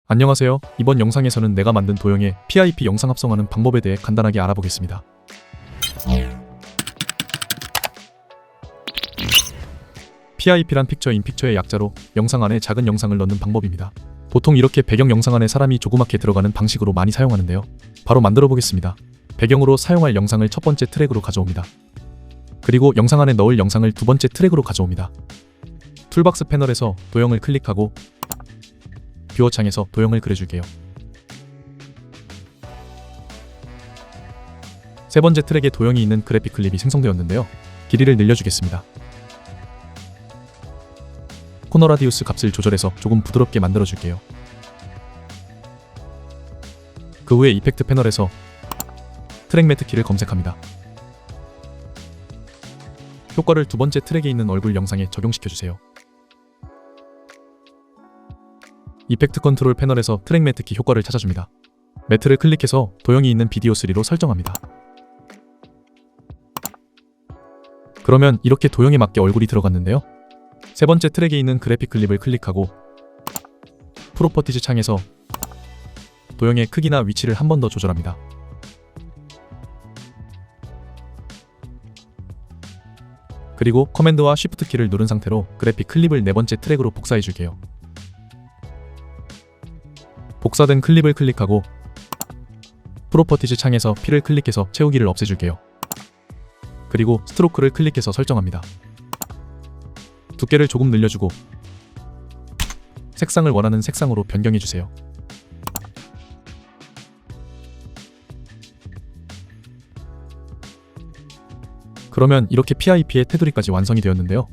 A: 안녕하세요. 이번 영상에서는 내가 만든 도형에 PIP 영상 합성하는 방법에 대해 간단하게 알아보겠습니다. PIP란 픽처 인 픽처의 약자로 영상 안에 작은 영상을 넣는 방법입니다. 보통 이렇게 배경 영상 안에 사람이 조그맣게 들어가는 방식으로 많이 사용하는데요. 바로 만들어 보겠습니다. 배경으로 사용할 영상을 첫 번째 트랙으로 가져옵니다. 그리고 영상 안에 넣을 영상을 두 번째 트랙으로 가져옵니다. 툴박스 패널에서 도형을 클릭하고 뷰어 창에서 도형을 그려줄게요. 세 번째 트랙에 도형이 있는 그래픽 클립이 생성되었는데요. 길이를 늘려주겠습니다. 코너 라디우스 값을 조절해서 조금 부드럽게 만들어줄게요. 그 후에 이펙트 패널에서 트랙 매트 키를 검색합니다. 효과를 두 번째 트랙에 있는 얼굴 영상에 적용시켜주세요. 이펙트 컨트롤 패널에서 트랙 매트 키 효과를 찾아줍니다. 매트를 클릭해서 도형이 있는 비디오 3로 설정합니다. 그러면 이렇게 도형에 맞게 얼굴이 들어갔는데요. 세 번째 트랙에 있는 그래픽 클립을 클릭하고 프로퍼티즈 창에서 도형의 크기나 위치를 한 번 더 조절합니다. 그리고 커맨드와 쉬프트 키를 누른 상태로 그래픽 클립을 네 번째 트랙으로 복사해 줄게요. 복사된 클립을 클릭하고 프로퍼티즈 창에서 필을 클릭해서 채우기를 없애줄게요. 그리고 스트로크를 클릭해서 설정합니다. 두께를 조금 늘려주고 색상을 원하는 색상으로 변경해주세요. 그러면 이렇게 PIP의 테두리까지 완성이 되었는데요.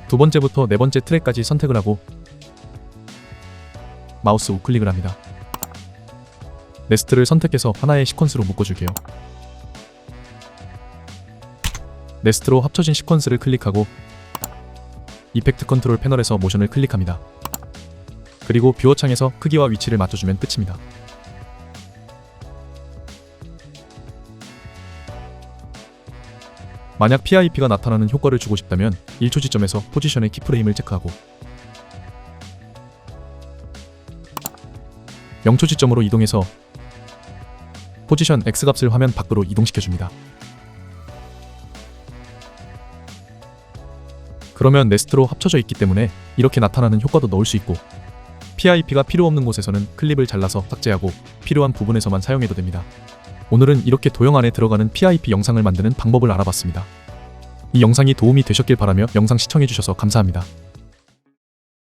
A: 두 번째부터 네 번째 트랙까지 선택을 하고 마우스 우클릭을 합니다. 네스트를 선택해서 하나의 시퀀스로 묶어줄게요. 네스트로 합쳐진 시퀀스를 클릭하고 이펙트 컨트롤 패널에서 모션을 클릭합니다. 그리고 뷰어 창에서 크기와 위치를 맞춰주면 끝입니다. 만약 PIP가 나타나는 효과를 주고 싶다면 1초 지점에서 포지션의 키프레임을 체크하고 0초 지점으로 이동해서 포지션 X값을 화면 밖으로 이동시켜줍니다. 그러면 네스트로 합쳐져 있기 때문에 이렇게 나타나는 효과도 넣을 수 있고, PIP가 필요 없는 곳에서는 클립을 잘라서 삭제하고 필요한 부분에서만 사용해도 됩니다. 오늘은 이렇게 도형 안에 들어가는 PIP 영상을 만드는 방법을 알아봤습니다. 이 영상이 도움이 되셨길 바라며 영상 시청해주셔서 감사합니다.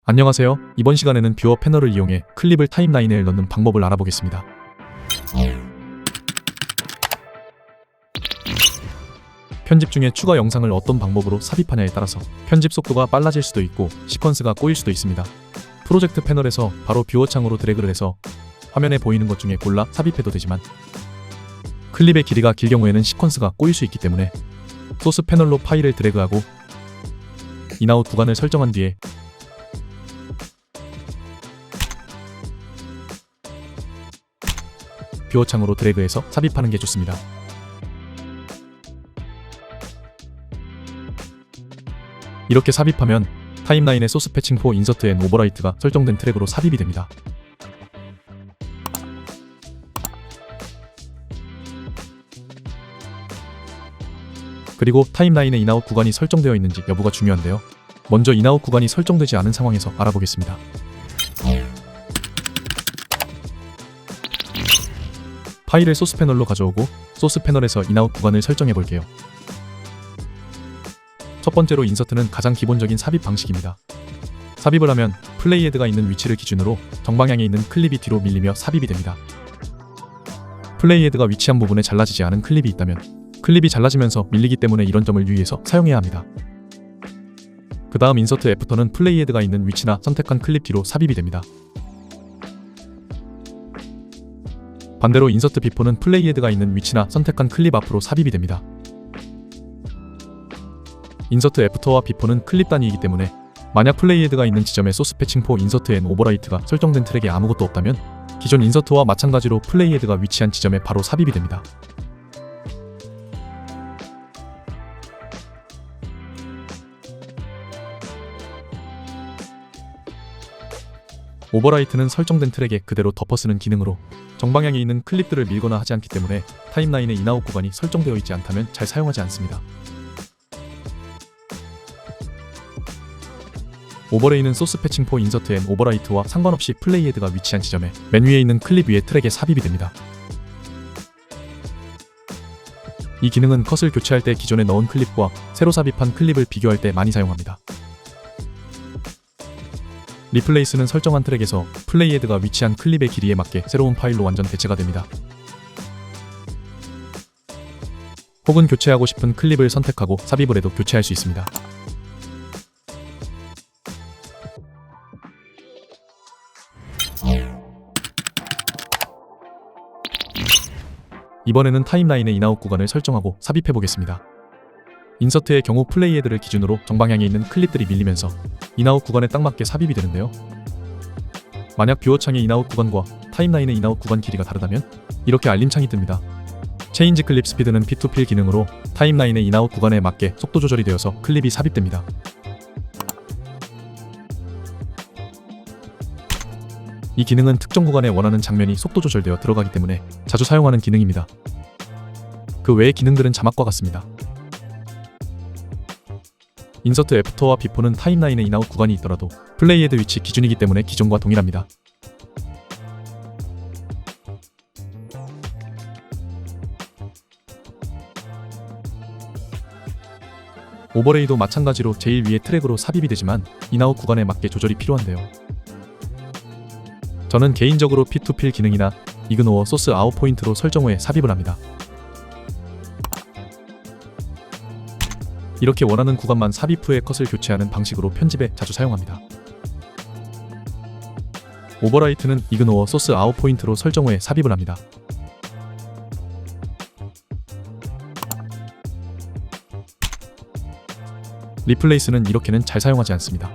A: 안녕하세요. 이번 시간에는 뷰어 패널을 이용해 클립을 타임라인에 넣는 방법을 알아보겠습니다. 편집 중에 추가 영상을 어떤 방법으로 삽입하냐에 따라서 편집 속도가 빨라질 수도 있고 시퀀스가 꼬일 수도 있습니다. 프로젝트 패널에서 바로 뷰어 창으로 드래그를 해서 화면에 보이는 것 중에 골라 삽입해도 되지만, 클립의 길이가 길 경우에는 시퀀스가 꼬일 수 있기 때문에 소스 패널로 파일을 드래그하고 인아웃 구간을 설정한 뒤에 뷰어 창으로 드래그해서 삽입하는 게 좋습니다. 이렇게 삽입하면 타임라인의 소스 패칭 포 인서트 앤 오버라이트가 설정된 트랙으로 삽입이 됩니다. 그리고 타임라인의 인아웃 구간이 설정되어 있는지 여부가 중요한데요. 먼저 인아웃 구간이 설정되지 않은 상황에서 알아보겠습니다. 파일을 소스 패널로 가져오고 소스 패널에서 인아웃 구간을 설정해 볼게요. 첫 번째로 인서트는 가장 기본적인 삽입 방식입니다. 삽입을 하면 플레이헤드가 있는 위치를 기준으로 정방향에 있는 클립이 뒤로 밀리며 삽입이 됩니다. 플레이헤드가 위치한 부분에 잘라지지 않은 클립이 있다면 클립이 잘라지면서 밀리기 때문에 이런 점을 유의해서 사용해야 합니다. 그 다음 인서트 애프터는 플레이헤드가 있는 위치나 선택한 클립 뒤로 삽입이 됩니다. 반대로 인서트 비포는 플레이헤드가 있는 위치나 선택한 클립 앞으로 삽입이 됩니다. 인서트 애프터와 비포는 클립 단위이기 때문에 만약 플레이헤드가 있는 지점에 소스 패칭 포 인서트 앤 오버라이트가 설정된 트랙에 아무것도 없다면 기존 인서트와 마찬가지로 플레이헤드가 위치한 지점에 바로 삽입이 됩니다. 오버라이트는 설정된 트랙에 그대로 덮어쓰는 기능으로 정방향에 있는 클립들을 밀거나 하지 않기 때문에 타임라인의 인아웃 구간이 설정되어 있지 않다면 잘 사용하지 않습니다. 오버레이는 소스 패칭 포 인서트 앤 오버라이트와 상관없이 플레이헤드가 위치한 지점에 맨 위에 있는 클립 위에 트랙에 삽입이 됩니다. 이 기능은 컷을 교체할 때 기존에 넣은 클립과 새로 삽입한 클립을 비교할 때 많이 사용합니다. 리플레이스는 설정한 트랙에서 플레이헤드가 위치한 클립의 길이에 맞게 새로운 파일로 완전 대체가 됩니다. 혹은 교체하고 싶은 클립을 선택하고 삽입을 해도 교체할 수 있습니다. 이번에는 타임라인의 인아웃 구간을 설정하고 삽입해 보겠습니다. 인서트의 경우 플레이헤드를 기준으로 정방향에 있는 클립들이 밀리면서 인아웃 구간에 딱 맞게 삽입이 되는데요. 만약 뷰어 창의 인아웃 구간과 타임라인의 인아웃 구간 길이가 다르다면 이렇게 알림창이 뜹니다. 체인지 클립 스피드는 P2P 기능으로 타임라인의 인아웃 구간에 맞게 속도 조절이 되어서 클립이 삽입됩니다. 이 기능은 특정 구간에 원하는 장면이 속도 조절되어 들어가기 때문에 자주 사용하는 기능입니다. 그 외의 기능들은 자막과 같습니다. 인서트 애프터와 비포는 타임라인의 인아웃 구간이 있더라도 플레이헤드 위치 기준이기 때문에 기존과 동일합니다. 오버레이도 마찬가지로 제일 위에 트랙으로 삽입이 되지만 인아웃 구간에 맞게 조절이 필요한데요. 저는 개인적으로 P2P 기능이나 이그노어 소스 아웃 포인트로 설정 후에 삽입을 합니다. 이렇게 원하는 구간만 삽입 후에 컷을 교체하는 방식으로 편집에 자주 사용합니다. 오버라이트는 이그노어 소스 아웃 포인트로 설정 후에 삽입을 합니다. 리플레이스는 이렇게는 잘 사용하지 않습니다.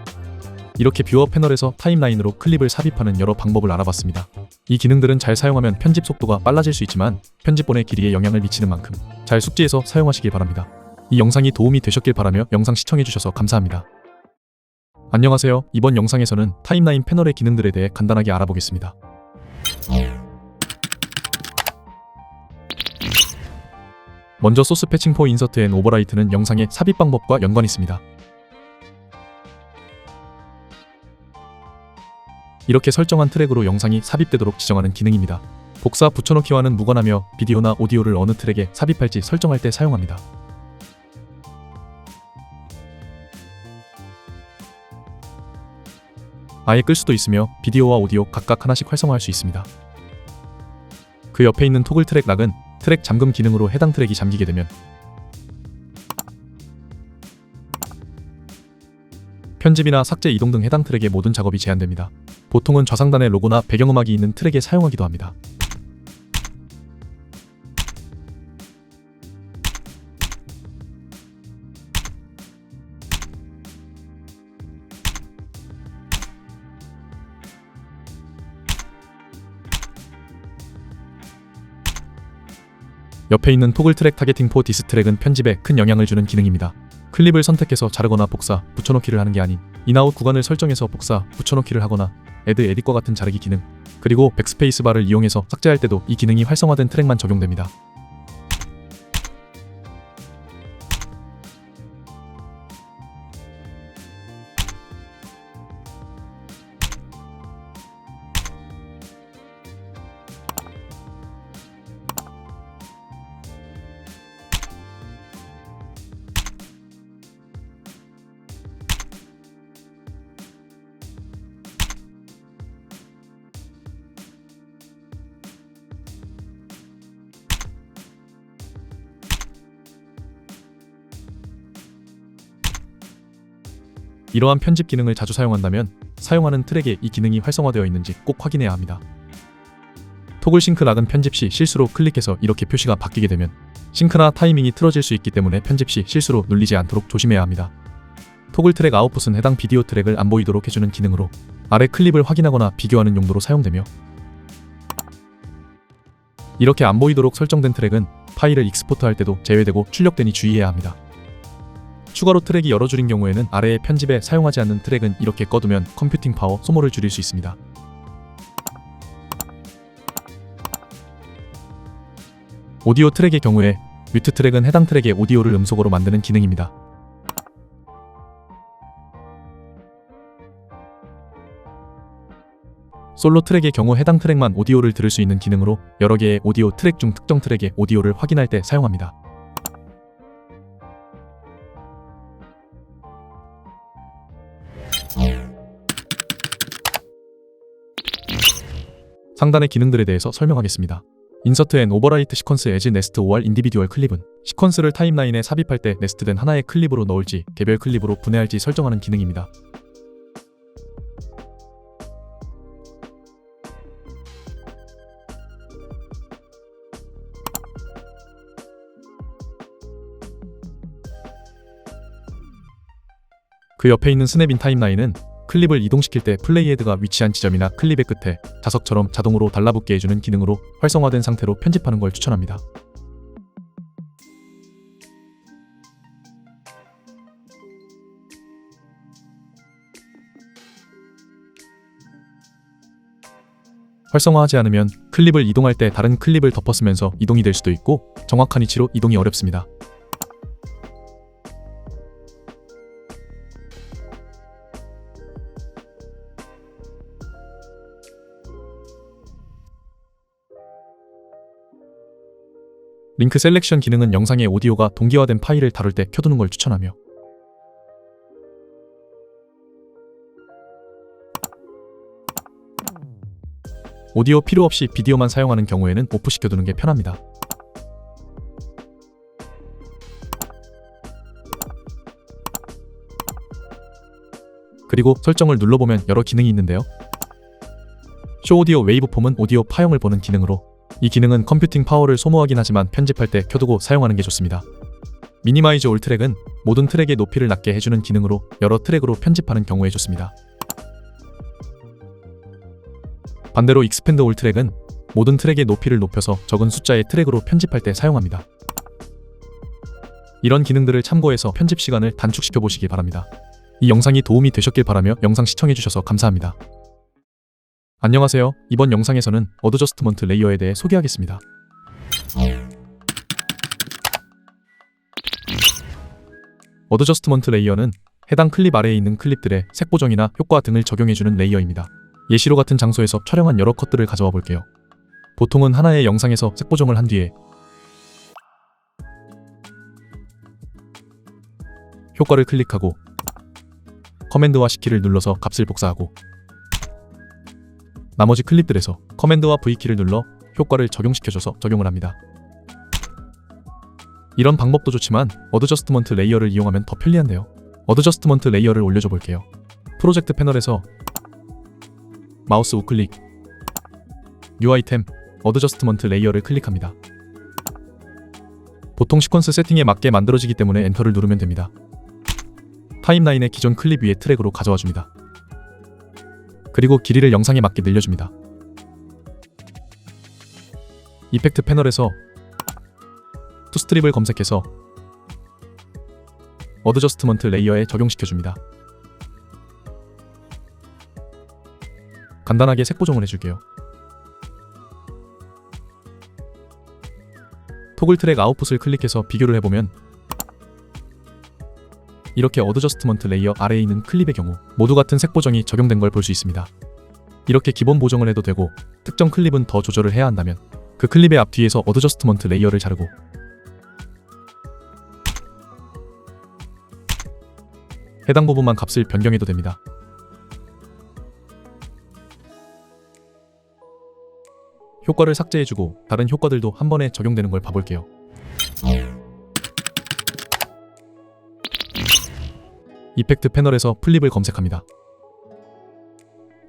A: 이렇게 뷰어 패널에서 타임라인으로 클립을 삽입하는 여러 방법을 알아봤습니다. 이 기능들은 잘 사용하면 편집 속도가 빨라질 수 있지만 편집본의 길이에 영향을 미치는 만큼 잘 숙지해서 사용하시길 바랍니다. 이 영상이 도움이 되셨길 바라며 영상 시청해주셔서 감사합니다. 안녕하세요. 이번 영상에서는 타임라인 패널의 기능들에 대해 간단하게 알아보겠습니다. 먼저 소스 패칭 포 인서트 앤 오버라이트는 영상의 삽입 방법과 연관이 있습니다. 이렇게 설정한 트랙으로 영상이 삽입되도록 지정하는 기능입니다. 복사 붙여넣기와는 무관하며 비디오나 오디오를 어느 트랙에 삽입할지 설정할 때 사용합니다. 아예 끌 수도 있으며 비디오와 오디오 각각 하나씩 활성화할 수 있습니다. 그 옆에 있는 토글 트랙 락은 트랙 잠금 기능으로 해당 트랙이 잠기게 되면 편집이나 삭제, 이동 등 해당 트랙의 모든 작업이 제한됩니다. 보통은 좌상단에 로고나 배경음악이 있는 트랙에 사용하기도 합니다. 옆에 있는 토글 트랙 타겟팅 포 디스 트랙은 편집에 큰 영향을 주는 기능입니다. 클립을 선택해서 자르거나 복사, 붙여넣기를 하는 게 아닌 인아웃 구간을 설정해서 복사, 붙여넣기를 하거나 애드 에딧과 같은 자르기 기능, 그리고 백스페이스 바를 이용해서 삭제할 때도 이 기능이 활성화된 트랙만 적용됩니다. 이러한 편집 기능을 자주 사용한다면 사용하는 트랙에 이 기능이 활성화되어 있는지 꼭 확인해야 합니다. 토글 싱크 락은 편집 시 실수로 클릭해서 이렇게 표시가 바뀌게 되면 싱크나 타이밍이 틀어질 수 있기 때문에 편집 시 실수로 눌리지 않도록 조심해야 합니다. 토글 트랙 아웃풋은 해당 비디오 트랙을 안 보이도록 해주는 기능으로 아래 클립을 확인하거나 비교하는 용도로 사용되며, 이렇게 안 보이도록 설정된 트랙은 파일을 익스포트할 때도 제외되고 출력되니 주의해야 합니다. 추가로 트랙이 여러 줄인 경우에는 아래의 편집에 사용하지 않는 트랙은 이렇게 꺼두면 컴퓨팅 파워 소모를 줄일 수 있습니다. 오디오 트랙의 경우에 뮤트 트랙은 해당 트랙의 오디오를 음속으로 만드는 기능입니다. 솔로 트랙의 경우 해당 트랙만 오디오를 들을 수 있는 기능으로 여러 개의 오디오 트랙 중 특정 트랙의 오디오를 확인할 때 사용합니다. 상단의 기능들에 대해서 설명하겠습니다. 인서트 앤 오버라이트 시퀀스 에즈 네스트 OR 인디비듀얼 클립은 시퀀스를 타임라인에 삽입할 때 네스트된 하나의 클립으로 넣을지 개별 클립으로 분해할지 설정하는 기능입니다. 그 옆에 있는 스냅인 타임라인은 클립을 이동시킬 때 플레이헤드가 위치한 지점이나 클립의 끝에 자석처럼 자동으로 달라붙게 해주는 기능으로 활성화된 상태로 편집하는 걸 추천합니다. 활성화하지 않으면 클립을 이동할 때 다른 클립을 덮어쓰면서 이동이 될 수도 있고 정확한 위치로 이동이 어렵습니다. 링크 셀렉션 기능은 영상의 오디오가 동기화된 파일을 다룰 때 켜두는 걸 추천하며, 오디오 필요 없이 비디오만 사용하는 경우에는 오프 시켜두는 게 편합니다. 그리고 설정을 눌러보면 여러 기능이 있는데요. 쇼 오디오 웨이브폼은 오디오 파형을 보는 기능으로 이 기능은 컴퓨팅 파워를 소모하긴 하지만 편집할 때 켜두고 사용하는 게 좋습니다. 미니마이즈 올 트랙은 모든 트랙의 높이를 낮게 해주는 기능으로 여러 트랙으로 편집하는 경우에 좋습니다. 반대로 익스펜드 올 트랙은 모든 트랙의 높이를 높여서 적은 숫자의 트랙으로 편집할 때 사용합니다. 이런 기능들을 참고해서 편집 시간을 단축시켜 보시기 바랍니다. 이 영상이 도움이 되셨길 바라며 영상 시청해주셔서 감사합니다. 안녕하세요. 이번 영상에서는 어드저스트먼트 레이어에 대해 소개하겠습니다. 어드저스트먼트 레이어는 해당 클립 아래에 있는 클립들의 색 보정이나 효과 등을 적용해주는 레이어입니다. 예시로 같은 장소에서 촬영한 여러 컷들을 가져와 볼게요. 보통은 하나의 영상에서 색 보정을 한 뒤에 효과를 클릭하고 커맨드와 C키를 눌러서 값을 복사하고 나머지 클립들에서 커맨드와 V키를 눌러 효과를 적용시켜줘서 적용을 합니다. 이런 방법도 좋지만 어드저스트먼트 레이어를 이용하면 더 편리한데요. 어드저스트먼트 레이어를 올려줘 볼게요. 프로젝트 패널에서 마우스 우클릭, 뉴 아이템, 어드저스트먼트 레이어를 클릭합니다. 보통 시퀀스 세팅에 맞게 만들어지기 때문에 엔터를 누르면 됩니다. 타임라인의 기존 클립 위에 트랙으로 가져와 줍니다. 그리고 길이를 영상에 맞게 늘려줍니다. 이펙트 패널에서 투스트립을 검색해서 어드저스트먼트 레이어에 적용시켜줍니다. 간단하게 색 보정을 해줄게요. 토글 트랙 아웃풋을 클릭해서 비교를 해보면 이렇게 어드저스트먼트 레이어 아래에 있는 클립의 경우 모두 같은 색 보정이 적용된 걸 볼 수 있습니다. 이렇게 기본 보정을 해도 되고 특정 클립은 더 조절을 해야 한다면 그 클립의 앞뒤에서 어드저스트먼트 레이어를 자르고 해당 부분만 값을 변경해도 됩니다. 효과를 삭제해주고 다른 효과들도 한 번에 적용되는 걸 봐볼게요. 이펙트 패널에서 플립을 검색합니다.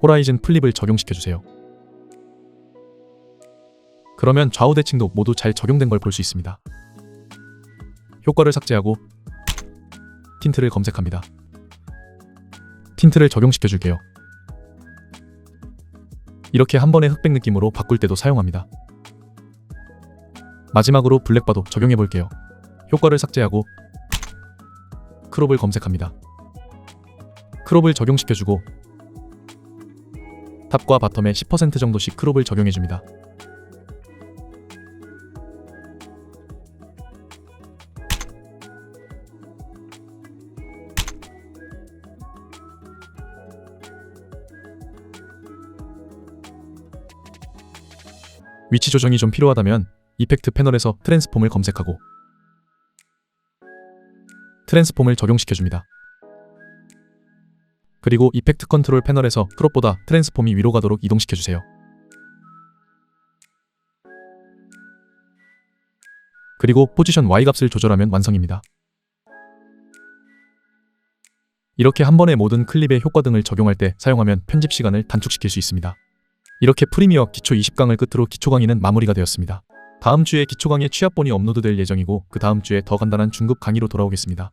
A: 호라이즌 플립을 적용시켜주세요. 그러면 좌우 대칭도 모두 잘 적용된 걸 볼 수 있습니다. 효과를 삭제하고 틴트를 검색합니다. 틴트를 적용시켜줄게요. 이렇게 한 번에 흑백 느낌으로 바꿀 때도 사용합니다. 마지막으로 블랙바도 적용해볼게요. 효과를 삭제하고 크롭을 검색합니다. 크롭을 적용시켜주고 탑과 바텀에 10% 정도씩 크롭을 적용해줍니다. 위치 조정이 좀 필요하다면 이펙트 패널에서 트랜스폼을 검색하고 트랜스폼을 적용시켜줍니다. 그리고 이펙트 컨트롤 패널에서 크롭보다 트랜스폼이 위로 가도록 이동시켜주세요. 그리고 포지션 Y값을 조절하면 완성입니다. 이렇게 한 번에 모든 클립의 효과 등을 적용할 때 사용하면 편집 시간을 단축시킬 수 있습니다. 이렇게 프리미어 기초 20강을 끝으로 기초 강의는 마무리가 되었습니다. 다음 주에 기초 강의 취합본이 업로드될 예정이고 그 다음 주에 더 간단한 중급 강의로 돌아오겠습니다.